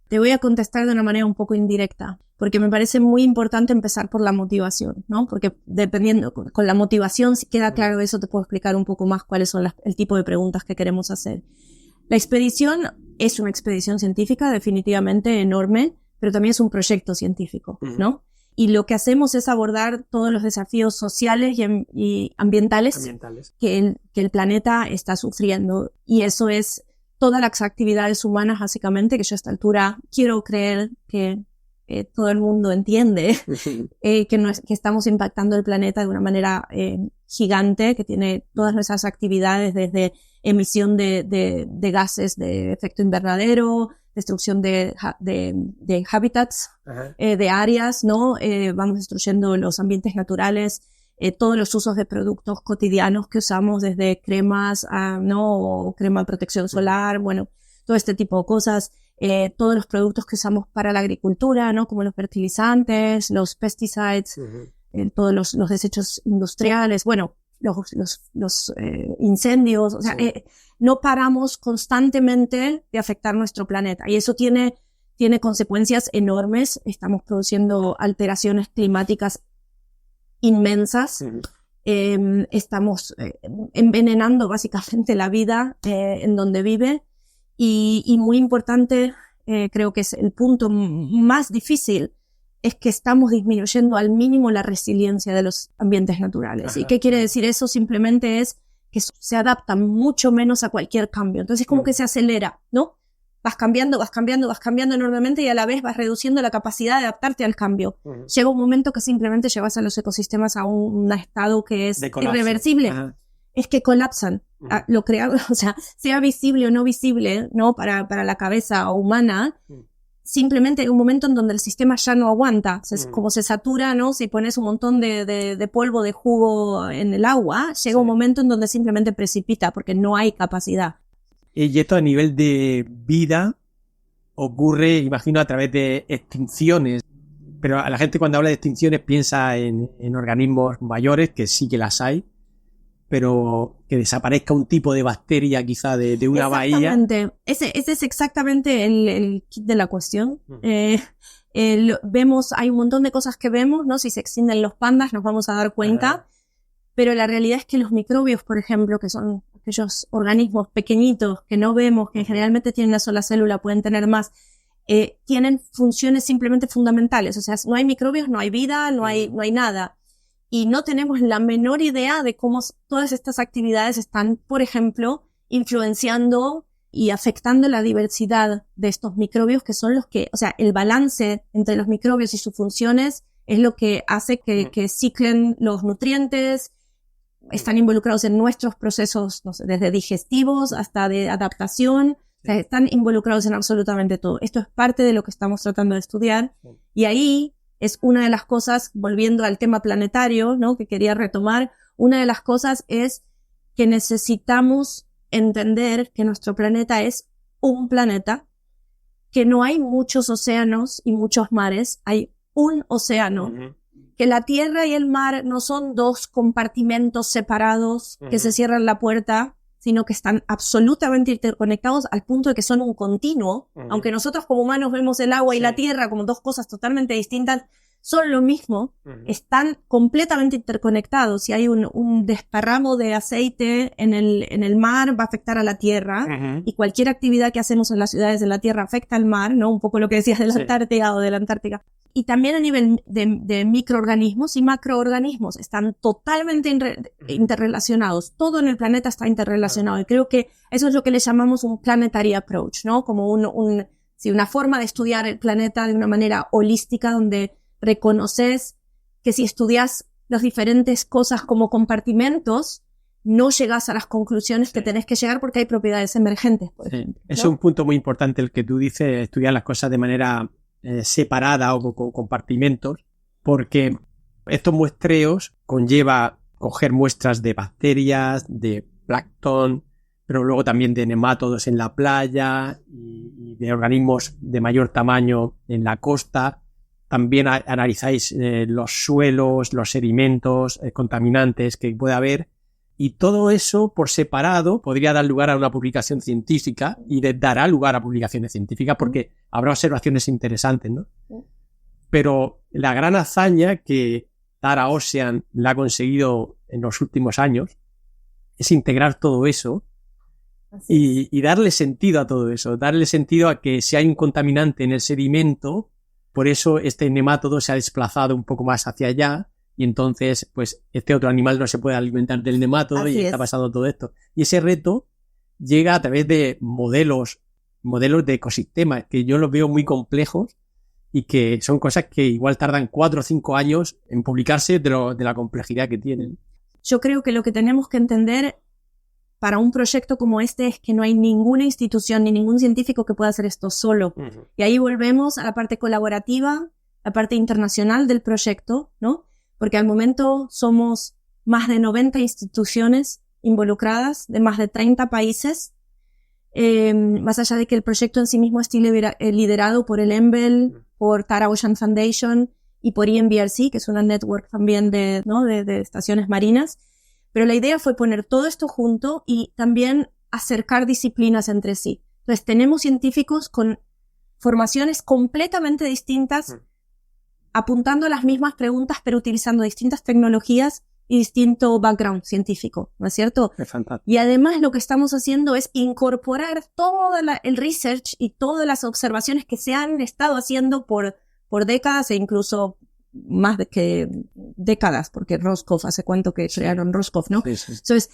Te voy a contestar de una manera un poco indirecta, porque me parece muy importante empezar por la motivación, ¿no? Porque dependiendo, con la motivación, si queda claro eso, te puedo explicar un poco más cuáles son el tipo de preguntas que queremos hacer. La expedición es una expedición científica definitivamente enorme, pero también es un proyecto científico, ¿no? Y lo que hacemos es abordar todos los desafíos sociales y ambientales que el planeta está sufriendo. Y eso es todas las actividades humanas, básicamente, que yo a esta altura quiero creer que todo el mundo entiende, que estamos impactando el planeta de una manera gigante, que tiene todas nuestras actividades desde emisión de gases de efecto invernadero, destrucción de hábitats, de áreas, ¿no? Vamos destruyendo los ambientes naturales, todos los usos de productos cotidianos que usamos, desde cremas, ¿no? O crema de protección solar, bueno, todo este tipo de cosas, todos los productos que usamos para la agricultura, ¿no? Como los fertilizantes, los pesticides, todos los desechos industriales, bueno, los incendios, o sea, no paramos constantemente de afectar nuestro planeta, y eso tiene consecuencias enormes. Estamos produciendo alteraciones climáticas inmensas, estamos envenenando básicamente la vida en donde vive, y muy importante, creo que es el punto más difícil, es que estamos disminuyendo al mínimo la resiliencia de los ambientes naturales. ¿Y qué quiere decir eso? Simplemente es que se adaptan mucho menos a cualquier cambio. Entonces es como que se acelera, ¿no? Vas cambiando enormemente, y a la vez vas reduciendo la capacidad de adaptarte al cambio. Llega un momento que simplemente llevas a los ecosistemas a un estado que es irreversible. Es que colapsan. Lo creado, o sea, sea visible o no visible, ¿no? Para la cabeza humana, simplemente hay un momento en donde el sistema ya no aguanta. Como se satura, ¿no? Si pones un montón de polvo de jugo en el agua, llega un momento en donde simplemente precipita, porque no hay capacidad. Y esto a nivel de vida ocurre, imagino, a través de extinciones. Pero a la gente, cuando habla de extinciones, piensa en organismos mayores, que sí que las hay, pero que desaparezca un tipo de bacteria quizá de una bahía. Exactamente. Ese es exactamente el kit de la cuestión. Vemos, hay un montón de cosas que vemos, ¿no? Si se extienden los pandas nos vamos a dar cuenta, pero la realidad es que los microbios, por ejemplo, que son aquellos organismos pequeñitos que no vemos, que generalmente tienen una sola célula, pueden tener más, tienen funciones simplemente fundamentales. O sea, no hay microbios, no hay vida, no hay nada. Y no tenemos la menor idea de cómo todas estas actividades están, por ejemplo, influenciando y afectando la diversidad de estos microbios, que son los que, o sea, el balance entre los microbios y sus funciones es lo que hace que ciclen los nutrientes, están involucrados en nuestros procesos, no sé, desde digestivos hasta de adaptación, o sea, están involucrados en absolutamente todo. Esto es parte de lo que estamos tratando de estudiar, y ahí es una de las cosas, volviendo al tema planetario, ¿no? Que quería retomar, una de las cosas es que necesitamos entender que nuestro planeta es un planeta, que no hay muchos océanos y muchos mares, hay un océano, que la tierra y el mar no son dos compartimentos separados que se cierran la puerta, sino que están absolutamente interconectados al punto de que son un continuo. Aunque nosotros como humanos vemos el agua y la tierra como dos cosas totalmente distintas, son lo mismo, están completamente interconectados. Si hay un desparramo de aceite en el mar, va a afectar a la tierra, y cualquier actividad que hacemos en las ciudades de la tierra afecta al mar, ¿no? Un poco lo que decías de la Antártida o de la Antártica. Y también a nivel de microorganismos y macroorganismos, están totalmente interrelacionados. Todo en el planeta está interrelacionado, y creo que eso es lo que le llamamos un planetary approach, ¿no? Como una forma de estudiar el planeta de una manera holística, donde reconoces que si estudias las diferentes cosas como compartimentos, no llegas a las conclusiones que tenés que llegar, porque hay propiedades emergentes, por ejemplo, ¿no? Es un punto muy importante el que tú dices, estudiar las cosas de manera separada o con compartimentos, porque estos muestreos conlleva coger muestras de bacterias, de plancton, pero luego también de nemátodos en la playa y de organismos de mayor tamaño en la costa. También analizáis los suelos, los sedimentos, contaminantes que puede haber. Y todo eso por separado podría dar lugar a una publicación científica y dará lugar a publicaciones científicas porque habrá observaciones interesantes, ¿no? Pero la gran hazaña que Tara Ocean la ha conseguido en los últimos años es integrar todo eso y darle sentido a todo eso, darle sentido a que si hay un contaminante en el sedimento, por eso este nemátodo se ha desplazado un poco más hacia allá y entonces pues este otro animal no se puede alimentar del nemátodo. Así y está pasando todo esto. Y ese reto llega a través de modelos de ecosistemas que yo los veo muy complejos y que son cosas que igual tardan 4 o 5 años en publicarse de la complejidad que tienen. Yo creo que lo que tenemos que entender para un proyecto como este es que no hay ninguna institución ni ningún científico que pueda hacer esto solo. Uh-huh. Y ahí volvemos a la parte colaborativa, la parte internacional del proyecto, ¿no? Porque al momento somos más de 90 instituciones involucradas de más de 30 países. Más allá de que el proyecto en sí mismo esté liderado por el ENVEL, por Tara Ocean Foundation y por ENVRC, que es una network también de estaciones marinas. Pero la idea fue poner todo esto junto y también acercar disciplinas entre sí. Entonces tenemos científicos con formaciones completamente distintas, apuntando a las mismas preguntas, pero utilizando distintas tecnologías y distinto background científico, ¿no es cierto? Es fantástico. Y además lo que estamos haciendo es incorporar todo el research y todas las observaciones que se han estado haciendo por décadas e incluso más de que décadas, porque Roscoff, ¿hace cuánto que crearon Roscoff, no? Sí, sí. Entonces,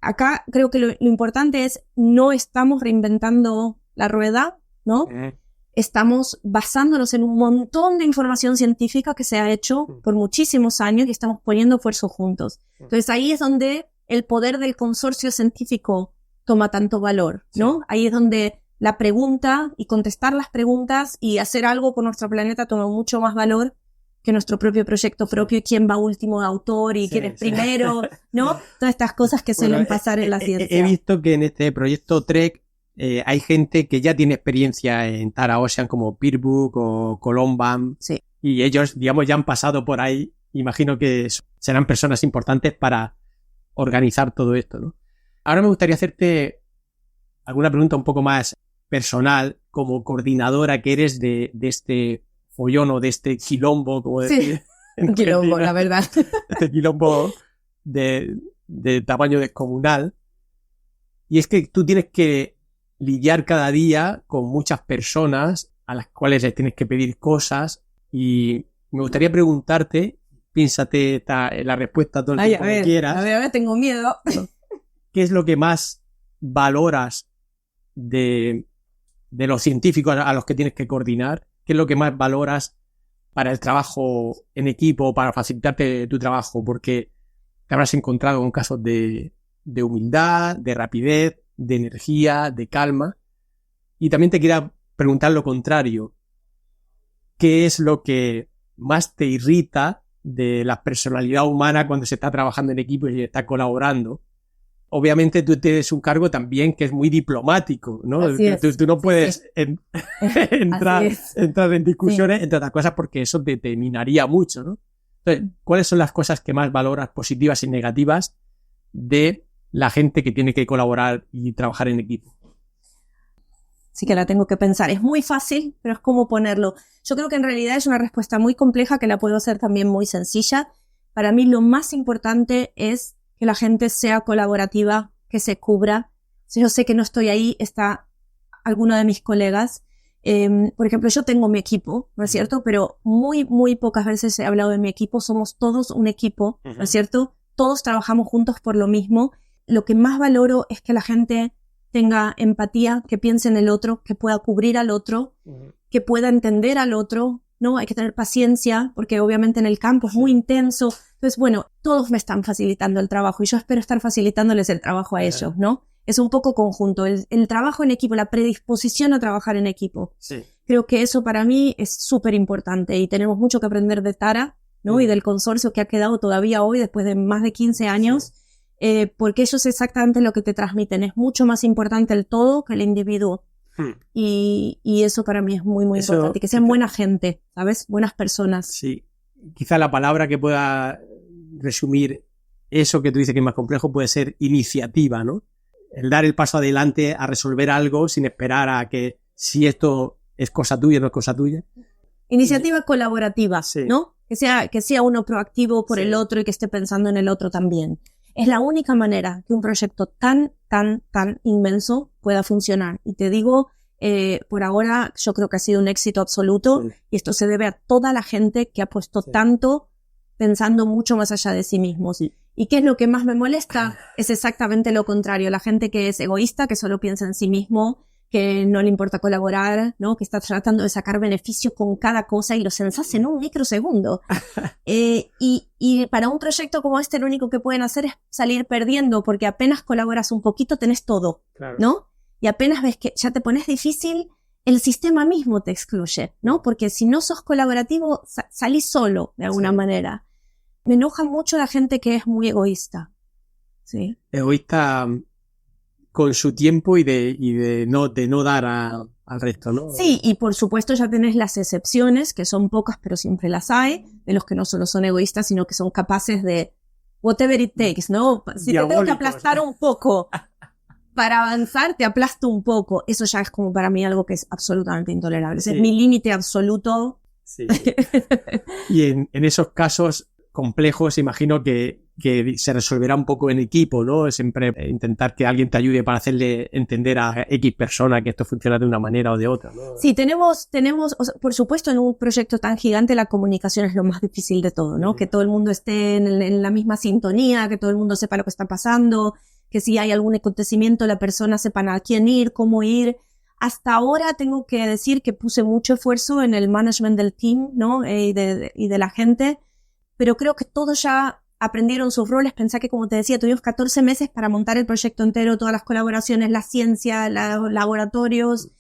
acá creo que lo importante es no estamos reinventando la rueda, ¿no? Estamos basándonos en un montón de información científica que se ha hecho por muchísimos años y estamos poniendo esfuerzos juntos. Entonces ahí es donde el poder del consorcio científico toma tanto valor, ¿no? Sí. Ahí es donde la pregunta y contestar las preguntas y hacer algo con nuestro planeta toma mucho más valor que nuestro propio proyecto propio y quién va último de autor y quién es primero, ¿no? Todas estas cosas que suelen pasar en la ciencia. He visto que en este proyecto Trek hay gente que ya tiene experiencia en Tara Ocean como Peerbook o Columban. Sí. Y ellos, digamos, ya han pasado por ahí. Imagino que serán personas importantes para organizar todo esto, ¿no? Ahora me gustaría hacerte alguna pregunta un poco más personal, como coordinadora que eres de este follón o de este quilombo, como decir. Sí, un quilombo, la verdad. Este quilombo de tamaño descomunal. Y es que tú tienes que lidiar cada día con muchas personas a las cuales les tienes que pedir cosas y me gustaría preguntarte, piénsate la respuesta todo el tiempo que quieras. A ver, tengo miedo. ¿No? ¿Qué es lo que más valoras de los científicos a los que tienes que coordinar? ¿Qué es lo que más valoras para el trabajo en equipo, para facilitarte tu trabajo? Porque te habrás encontrado con casos de humildad, de rapidez, de energía, de calma. Y también te quería preguntar lo contrario. ¿Qué es lo que más te irrita de la personalidad humana cuando se está trabajando en equipo y se está colaborando? Obviamente tú tienes un cargo también que es muy diplomático, ¿no? Tú no puedes entrar en discusiones, entre otras cosas, porque eso te minaría mucho, ¿no? Entonces, ¿cuáles son las cosas que más valoras, positivas y negativas, de la gente que tiene que colaborar y trabajar en equipo? Sí que la tengo que pensar. Es muy fácil, pero es como ponerlo. Yo creo que en realidad es una respuesta muy compleja que la puedo hacer también muy sencilla. Para mí lo más importante es que la gente sea colaborativa, que se cubra. Si yo sé que no estoy ahí, está alguno de mis colegas. Por ejemplo, yo tengo mi equipo, ¿no es cierto? Pero muy, muy pocas veces he hablado de mi equipo. Somos todos un equipo, ¿no es cierto? Todos trabajamos juntos por lo mismo. Lo que más valoro es que la gente tenga empatía, que piense en el otro, que pueda cubrir al otro, que pueda entender al otro, ¿no? Hay que tener paciencia, porque obviamente en el campo es muy intenso. Entonces, bueno, todos me están facilitando el trabajo y yo espero estar facilitándoles el trabajo a ellos, ¿no? Es un poco conjunto, el trabajo en equipo, la predisposición a trabajar en equipo. Sí. Creo que eso para mí es súper importante y tenemos mucho que aprender de Tara, ¿no? Y del consorcio que ha quedado todavía hoy después de más de 15 años, porque ellos exactamente lo que te transmiten. Es mucho más importante el todo que el individuo. Y eso para mí es muy, muy importante. Que sean buena gente, ¿sabes? Buenas personas. Sí. Quizá la palabra que pueda resumir eso que tú dices que es más complejo puede ser iniciativa, ¿no? El dar el paso adelante a resolver algo sin esperar a que si esto es cosa tuya o no es cosa tuya. Iniciativa colaborativa, sí. ¿no? Que sea uno proactivo por el otro y que esté pensando en el otro también. Es la única manera que un proyecto tan inmenso pueda funcionar. Y te digo, por ahora yo creo que ha sido un éxito absoluto y esto se debe a toda la gente que ha puesto tanto pensando mucho más allá de sí mismos. ¿Y qué es lo que más me molesta? Es exactamente lo contrario. La gente que es egoísta, que solo piensa en sí mismo, que no le importa colaborar, ¿no? Que está tratando de sacar beneficios con cada cosa y los deshace en un microsegundo. Y para un proyecto como este lo único que pueden hacer es salir perdiendo porque apenas colaboras un poquito tenés todo, claro. ¿No? Y apenas ves que ya te pones difícil, el sistema mismo te excluye, ¿no? Porque si no sos colaborativo, salís solo de alguna manera. Me enoja mucho la gente que es muy egoísta. Sí. Egoísta con su tiempo y de no dar al resto, ¿no? Sí, y por supuesto ya tenés las excepciones, que son pocas, pero siempre las hay, de los que no solo son egoístas, sino que son capaces de whatever it takes, ¿no? Si te tengo que aplastar un poco para avanzar, te aplasto un poco. Eso ya es como para mí algo que es absolutamente intolerable. Ese es mi límite absoluto. Sí. Y en esos casos complejos, imagino que se resolverá un poco en equipo, ¿no? Siempre intentar que alguien te ayude para hacerle entender a X persona que esto funciona de una manera o de otra, ¿no? Sí, tenemos, o sea, por supuesto, en un proyecto tan gigante la comunicación es lo más difícil de todo, ¿no? Que todo el mundo esté en la misma sintonía, que todo el mundo sepa lo que está pasando, que si hay algún acontecimiento la persona sepa a quién ir, cómo ir. Hasta ahora tengo que decir que puse mucho esfuerzo en el management del team, ¿no? Y de la gente, pero creo que todos ya aprendieron sus roles. Pensá que, como te decía, tuvimos 14 meses para montar el proyecto entero, todas las colaboraciones, la ciencia, los laboratorios.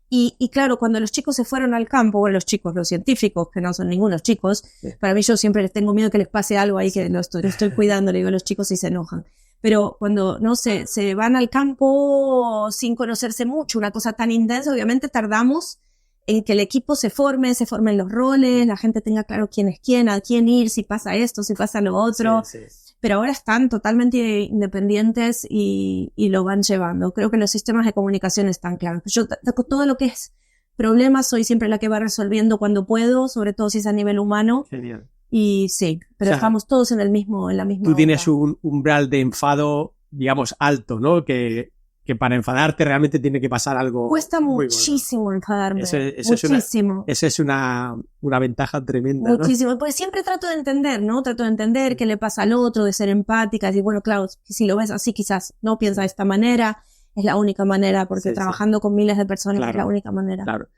Y claro, cuando los chicos se fueron al campo, bueno, los científicos, que no son ningunos chicos, para mí yo siempre les tengo miedo que les pase algo ahí que lo estoy cuidando, le digo a los chicos y se enojan. Pero cuando, no sé, se van al campo sin conocerse mucho, una cosa tan intensa, obviamente tardamos en que el equipo se formen los roles, la gente tenga claro quién es quién, a quién ir, si pasa esto, si pasa lo otro. Sí. Pero ahora están totalmente independientes y lo van llevando. Creo que los sistemas de comunicación están claros. Yo todo lo que es problemas soy siempre la que va resolviendo cuando puedo, sobre todo si es a nivel humano. Genial. Y sí, pero o sea, estamos todos en la misma Tú tienes un umbral de enfado, digamos, alto, ¿no? Que para enfadarte realmente tiene que pasar algo. Cuesta muchísimo bueno. Enfadarme. Muchísimo. Esa es una ventaja tremenda. Muchísimo. ¿No? Pues siempre trato de entender, ¿no? Trato de entender qué le pasa al otro, de ser empática. Y bueno, claro, si lo ves así, quizás no piensa de esta manera. Es la única manera, porque trabajando con miles de personas es la única manera. Claro.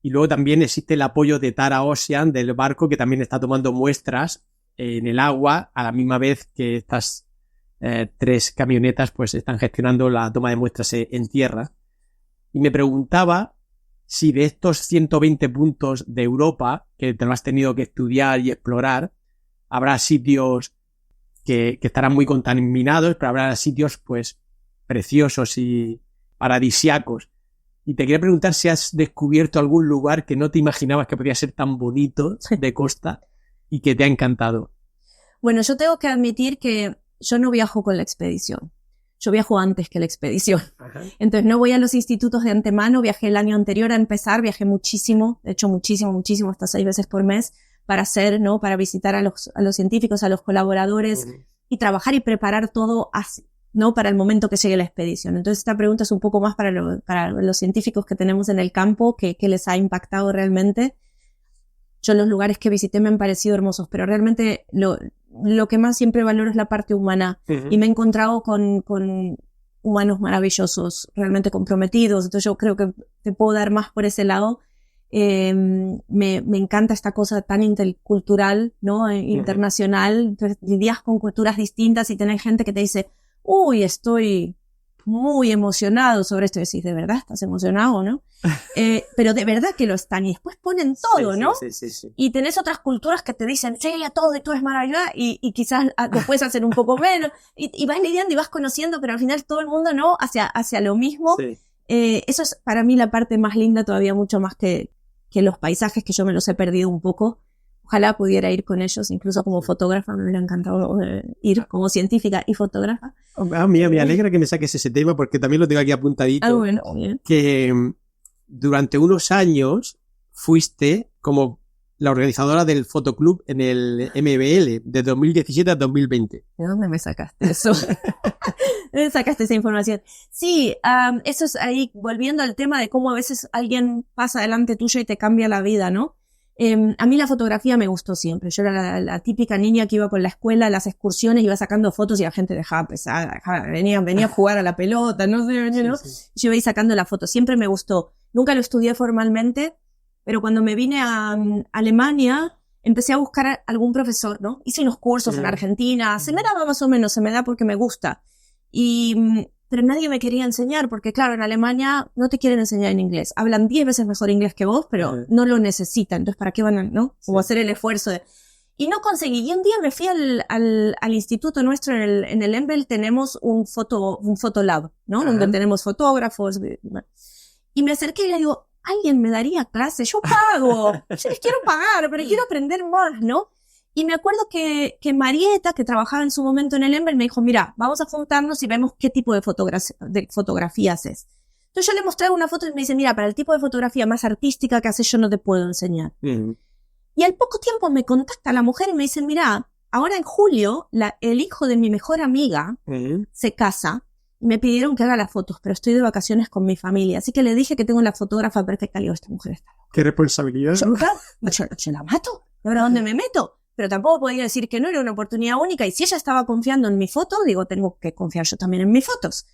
Y luego también existe el apoyo de Tara Ocean, del barco, que también está tomando muestras en el agua a la misma vez que estas 3 camionetas pues están gestionando la toma de muestras en tierra. Y me preguntaba si de estos 120 puntos de Europa que te lo has tenido que estudiar y explorar, habrá sitios que estarán muy contaminados, pero habrá sitios pues preciosos y paradisíacos. Y te quería preguntar si has descubierto algún lugar que no te imaginabas que podía ser tan bonito de costa y que te ha encantado. Bueno, yo tengo que admitir que yo no viajo con la expedición. Yo viajo antes que la expedición. Ajá. Entonces no voy a los institutos de antemano. Viajé el año anterior a empezar, viajé muchísimo, de hecho muchísimo, hasta 6 veces por mes para hacer, ¿no? Para visitar a los científicos, a los colaboradores y trabajar y preparar todo así, ¿no? Para el momento que llegue la expedición. Entonces esta pregunta es un poco más para los científicos que tenemos en el campo, que les ha impactado realmente. Yo los lugares que visité me han parecido hermosos, pero realmente lo que más siempre valoro es la parte humana. Y me he encontrado con humanos maravillosos, realmente comprometidos. Entonces yo creo que te puedo dar más por ese lado. Me encanta esta cosa tan intercultural, ¿no? Internacional. Entonces lidias con culturas distintas y tenés gente que te dice, uy, estoy muy emocionados sobre esto. Y decís, ¿de verdad estás emocionado, no? Pero de verdad que lo están. Y después ponen todo, ¿no? Sí. Y tenés otras culturas que te dicen, sí, a todo y todo es maravilloso. Y quizás después hacen un poco menos. Y vas lidiando y vas conociendo, pero al final todo el mundo, ¿no? Hacia lo mismo. Sí. Eso es para mí la parte más linda todavía, mucho más que los paisajes, que yo me los he perdido un poco. Ojalá pudiera ir con ellos, incluso como fotógrafa, me hubiera encantado ir como científica y fotógrafa. Mira, me alegra que me saques ese tema porque también lo tengo aquí apuntadito. Bueno, bien. Que durante unos años fuiste como la organizadora del fotoclub en el MBL de 2017 a 2020. ¿De dónde me sacaste eso? ¿De dónde sacaste esa información? Sí, eso es ahí, volviendo al tema de cómo a veces alguien pasa delante tuyo y te cambia la vida, ¿no? A mí la fotografía me gustó siempre. Yo era la típica niña que iba con la escuela a las excursiones, iba sacando fotos y la gente dejaba pesada, venía a jugar a la pelota, no sé, ¿no? Sí. Yo iba ahí sacando la foto. Siempre me gustó. Nunca lo estudié formalmente, pero cuando me vine a Alemania, empecé a buscar algún profesor, ¿no? Hice unos cursos en Argentina. Se me daba más o menos, se me da porque me gusta. Pero nadie me quería enseñar, porque claro, en Alemania no te quieren enseñar en inglés. Hablan 10 veces mejor inglés que vos, pero no lo necesitan. Entonces, ¿para qué van a, no? O hacer el esfuerzo de... Y no conseguí. Y un día me fui al instituto nuestro en el EMBL, tenemos un fotolab, ¿no? Donde tenemos fotógrafos. Y me acerqué y le digo, ¿alguien me daría clase? Yo pago. Yo les quiero pagar, pero quiero aprender más, ¿no? Y me acuerdo que Marieta, que trabajaba en su momento en el EMBL, me dijo, mira, vamos a juntarnos y vemos qué tipo de fotografía haces. Entonces yo le mostré una foto y me dice, mira, para el tipo de fotografía más artística que haces yo no te puedo enseñar. Y al poco tiempo me contacta la mujer y me dice, mira, ahora en julio el hijo de mi mejor amiga se casa y me pidieron que haga las fotos, pero estoy de vacaciones con mi familia. Así que le dije que tengo la fotógrafa perfecta. Le digo, esta mujer está loca. ¿Qué responsabilidad? Yo la mato. ¿Y ahora dónde me meto? Pero tampoco podía decir que no, era una oportunidad única. Y si ella estaba confiando en mi foto, digo, tengo que confiar yo también en mis fotos.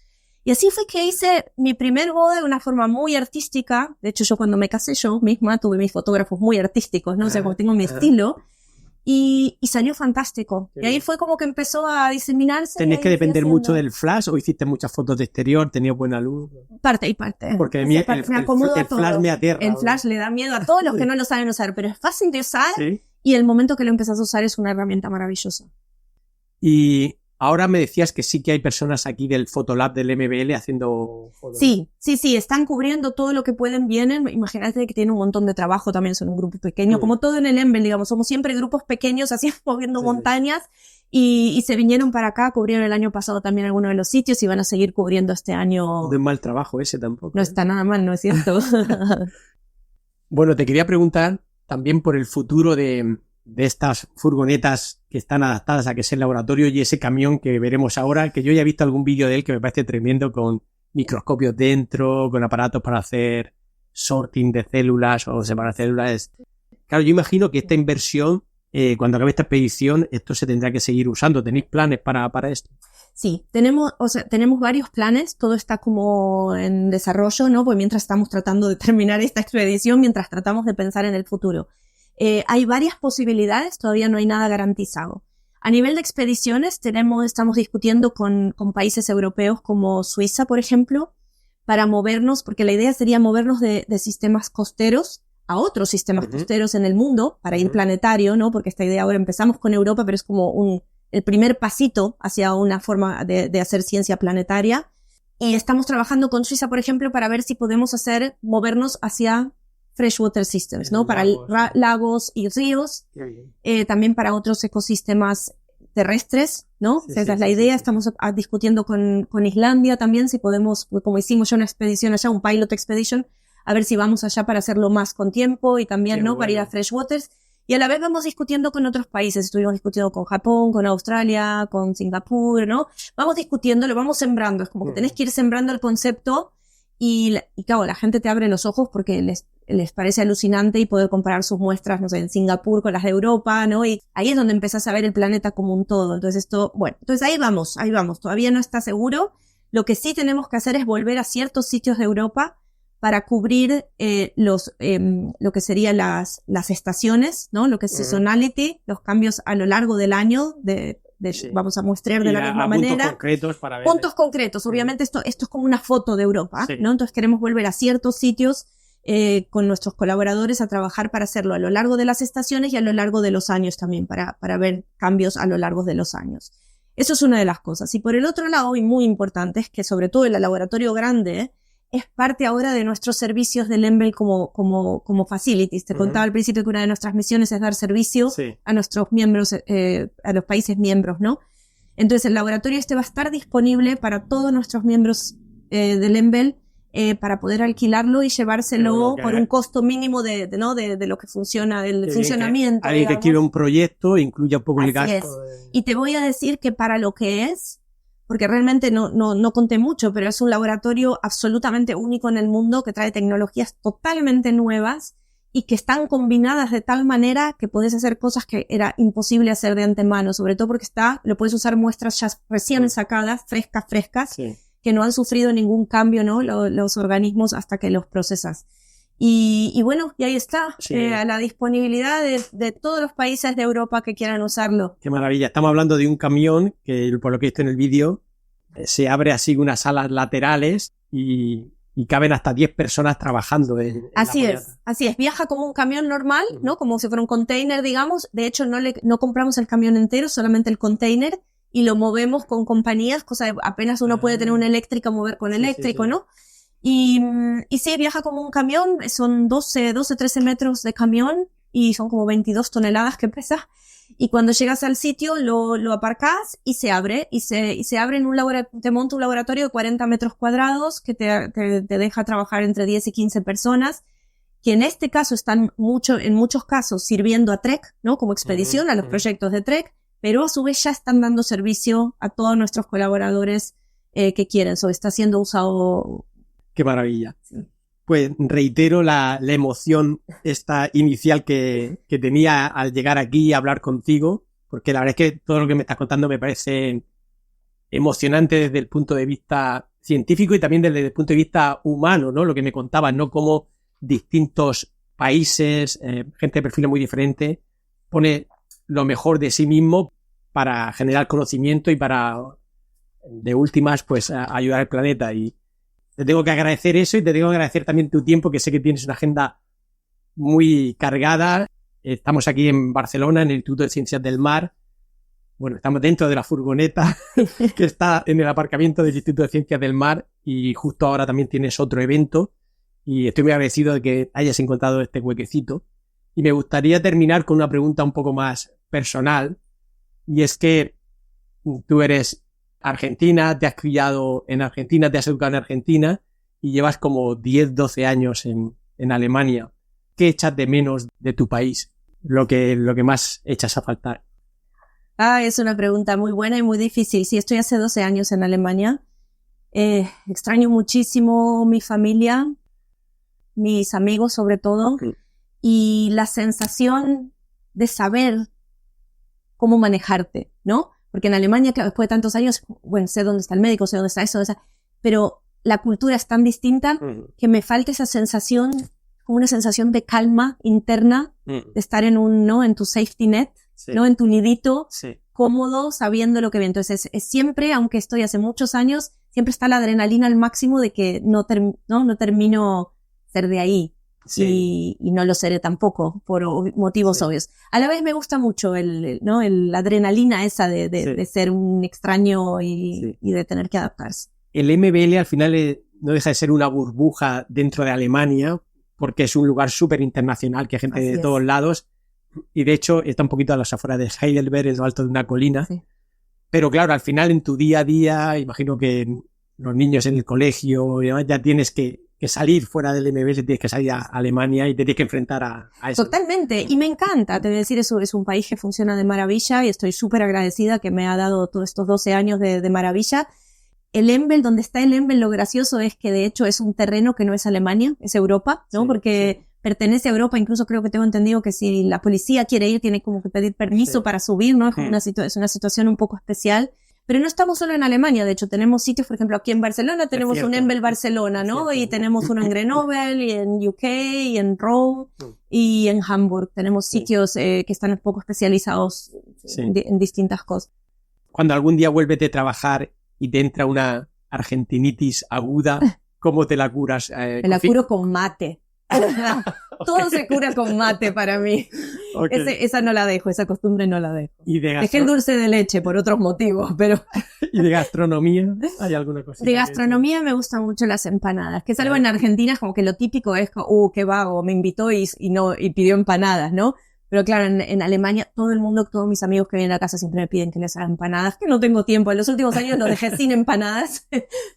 Y así fue que hice mi primer boda de una forma muy artística. De hecho, yo cuando me casé yo misma tuve mis fotógrafos muy artísticos, ¿no? O sea, como tengo mi estilo. Y salió fantástico. Y ahí fue como que empezó a diseminarse. ¿Tenés que depender mucho del flash o hiciste muchas fotos de exterior? ¿Tenías buena luz? Parte y parte. Porque el flash me aterra. El flash le da miedo a todos los que no lo saben usar, pero es fácil de usar. ¿Sí? Y el momento que lo empezás a usar es una herramienta maravillosa. Y ahora me decías que sí que hay personas aquí del Fotolab del MBL haciendo fotos. Sí, están cubriendo todo lo que pueden, vienen. Imagínate que tienen un montón de trabajo también, son un grupo pequeño, como todo en el EMBL, digamos, somos siempre grupos pequeños, así moviendo montañas, y se vinieron para acá, cubrieron el año pasado también algunos de los sitios y van a seguir cubriendo este año. No es mal trabajo ese tampoco. No está nada mal, ¿no es cierto? Bueno, te quería preguntar también por el futuro de estas furgonetas que están adaptadas a que sea el laboratorio y ese camión que veremos ahora, que yo ya he visto algún vídeo de él que me parece tremendo, con microscopios dentro, con aparatos para hacer sorting de células o separar células. Claro, yo imagino que esta inversión, cuando acabe esta expedición, esto se tendrá que seguir usando. ¿Tenéis planes para esto? Sí, tenemos varios planes, todo está como en desarrollo, ¿no? Pues mientras estamos tratando de terminar esta expedición, mientras tratamos de pensar en el futuro. Hay varias posibilidades, todavía no hay nada garantizado. A nivel de expediciones estamos discutiendo con países europeos como Suiza, por ejemplo, para movernos, porque la idea sería movernos de sistemas costeros a otros sistemas costeros en el mundo, para ir planetario, ¿no? Porque esta idea ahora empezamos con Europa, pero es como el primer pasito hacia una forma de hacer ciencia planetaria. Y estamos trabajando con Suiza, por ejemplo, para ver si podemos movernos hacia freshwater systems, ¿no? Para lagos y ríos, también para otros ecosistemas terrestres, ¿no? Esa es la idea. Estamos discutiendo con Islandia también si podemos, como hicimos ya una expedición allá, un pilot expedition, a ver si vamos allá para hacerlo más con tiempo y también, ¿no? Para ir a freshwaters. Y a la vez vamos discutiendo con otros países. Estuvimos discutiendo con Japón, con Australia, con Singapur, ¿no? Vamos discutiendo, lo vamos sembrando. Es como que tenés que ir sembrando el concepto y claro, la gente te abre los ojos porque les parece alucinante y poder comparar sus muestras, no sé, en Singapur con las de Europa, ¿no? Y ahí es donde empezás a ver el planeta como un todo. Entonces entonces ahí vamos. Todavía no está seguro. Lo que sí tenemos que hacer es volver a ciertos sitios de Europa para cubrir lo que serían las estaciones, ¿no? Lo que es seasonality, los cambios a lo largo del año de Sí. vamos a muestrear de la misma puntos manera. Concretos para ver. Puntos concretos, obviamente esto es como una foto de Europa, Sí. ¿no? Entonces queremos volver a ciertos sitios con nuestros colaboradores a trabajar para hacerlo a lo largo de las estaciones y a lo largo de los años también, para ver cambios a lo largo de los años. Eso es una de las cosas. Y por el otro lado, y muy importante, es que sobre todo el laboratorio grande es parte ahora de nuestros servicios del ENBEL como facilities. Te contaba al principio que una de nuestras misiones es dar servicio a nuestros miembros, a los países miembros, ¿no? Entonces el laboratorio va a estar disponible para todos nuestros miembros del ENBEL para poder alquilarlo y llevárselo por un costo mínimo de lo que funciona, del funcionamiento. Alguien que quiere un proyecto incluya un poco el gasto. Y te voy a decir que para lo que es, porque realmente no conté mucho, pero es un laboratorio absolutamente único en el mundo que trae tecnologías totalmente nuevas y que están combinadas de tal manera que puedes hacer cosas que era imposible hacer de antemano, sobre todo porque lo puedes usar muestras ya recién sacadas, frescas, que no han sufrido ningún cambio, ¿no? Los organismos hasta que los procesas. Y bueno, y ahí está, a la disponibilidad de todos los países de Europa que quieran usarlo. Qué maravilla. Estamos hablando de un camión que, por lo que he visto en el vídeo, se abre así unas alas laterales y caben hasta 10 personas trabajando en así es. Viaja como un camión normal, ¿no? Como si fuera un container, digamos. De hecho, no compramos el camión entero, solamente el container, y lo movemos con compañías, cosa de apenas uno puede tener una eléctrica, mover con eléctrico, ¿no? Y sí, viaja como un camión, son 13 metros de camión y son como 22 toneladas que pesa. Y cuando llegas al sitio lo aparcas y se abre. Y se abre en te monta un laboratorio de 40 metros cuadrados que te deja trabajar entre 10 y 15 personas, que en este caso están en muchos casos sirviendo a Trek, ¿no? Como expedición, a los proyectos de Trek, pero a su vez ya están dando servicio a todos nuestros colaboradores que quieren. Está siendo usado. Qué maravilla. Sí. Pues reitero la emoción esta inicial que tenía al llegar aquí y hablar contigo, porque la verdad es que todo lo que me estás contando me parece emocionante desde el punto de vista científico y también desde el punto de vista humano, ¿no? Lo que me contabas, ¿no? Cómo distintos países, gente de perfiles muy diferentes, pone lo mejor de sí mismo para generar conocimiento y para, de últimas, pues ayudar al planeta. Y te tengo que agradecer eso y te tengo que agradecer también tu tiempo, que sé que tienes una agenda muy cargada. Estamos aquí en Barcelona, en el Instituto de Ciencias del Mar. Bueno, estamos dentro de la furgoneta que está en el aparcamiento del Instituto de Ciencias del Mar y justo ahora también tienes otro evento y estoy muy agradecido de que hayas encontrado este huequecito. Y me gustaría terminar con una pregunta un poco más personal, y es que tú eres argentina, te has criado en Argentina, te has educado en Argentina y llevas como 10, 12 años en Alemania. ¿Qué echas de menos de tu país? Lo que más echas a faltar. Es una pregunta muy buena y muy difícil. Sí, estoy hace 12 años en Alemania. Extraño muchísimo mi familia, mis amigos sobre todo, y la sensación de saber cómo manejarte, ¿no? Porque en Alemania, claro, después de tantos años, bueno, sé dónde está el médico, sé dónde está eso, pero la cultura es tan distinta que me falta esa sensación, como una sensación de calma interna, de estar en tu safety net, ¿no? En tu nidito, cómodo, sabiendo lo que viene. Entonces, es siempre, aunque estoy hace muchos años, siempre está la adrenalina al máximo de que no termino ser de ahí. Y no lo seré tampoco, por motivos obvios. A la vez me gusta mucho la adrenalina esa de ser un extraño y de tener que adaptarse. El MBL al final no deja de ser una burbuja dentro de Alemania, porque es un lugar súper internacional, que hay gente de todos lados, y de hecho está un poquito a las afueras de Heidelberg, en lo alto de una colina. Pero claro, al final en tu día a día, imagino que los niños en el colegio y demás, ya tienes que salir fuera del MBL, tienes que salir a Alemania y te tienes que enfrentar a eso. Totalmente, y me encanta, te voy a decir, eso es un país que funciona de maravilla y estoy súper agradecida que me ha dado todos estos 12 años de maravilla. El ENBEL, donde está el ENBEL, lo gracioso es que de hecho es un terreno que no es Alemania, es Europa, ¿no? Porque pertenece a Europa, incluso creo que tengo entendido que si la policía quiere ir, tiene como que pedir permiso para subir, ¿no? Es como es una situación un poco especial. Pero no estamos solo en Alemania, de hecho tenemos sitios, por ejemplo aquí en Barcelona tenemos un ENBEL Barcelona, ¿no? Y tenemos uno en Grenoble, y en UK, y en Rome, y en Hamburg. Tenemos sitios que están un poco especializados en distintas cosas. cuando algún día vuelves de trabajar y te entra una argentinitis aguda, ¿cómo te la curas? Me la curo con mate. Todo se cura con mate para mí. Okay. Esa no la dejo, esa costumbre no la dejo. ¿Y dejé el dulce de leche por otros motivos, pero... ¿Y de gastronomía? ¿Hay alguna cosa? De gastronomía me gustan mucho las empanadas, que es algo en Argentina como que lo típico es, qué vago, me invitó y pidió empanadas, ¿no? Pero claro, en Alemania todos mis amigos que vienen a casa siempre me piden que les haga empanadas, que no tengo tiempo. En los últimos años lo dejé sin empanadas.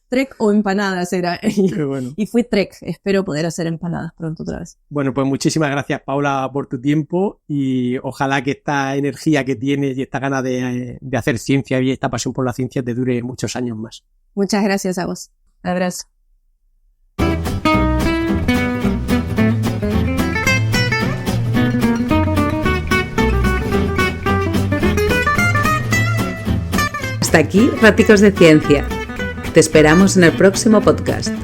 Trek o empanadas era. Qué bueno. Y fui Trek. Espero poder hacer empanadas pronto otra vez. Bueno, pues muchísimas gracias, Paula, por tu tiempo y ojalá que esta energía que tienes y esta gana de hacer ciencia y esta pasión por la ciencia te dure muchos años más. Muchas gracias a vos. Abrazo. Hasta aquí, Raticos de Ciencia. Te esperamos en el próximo podcast.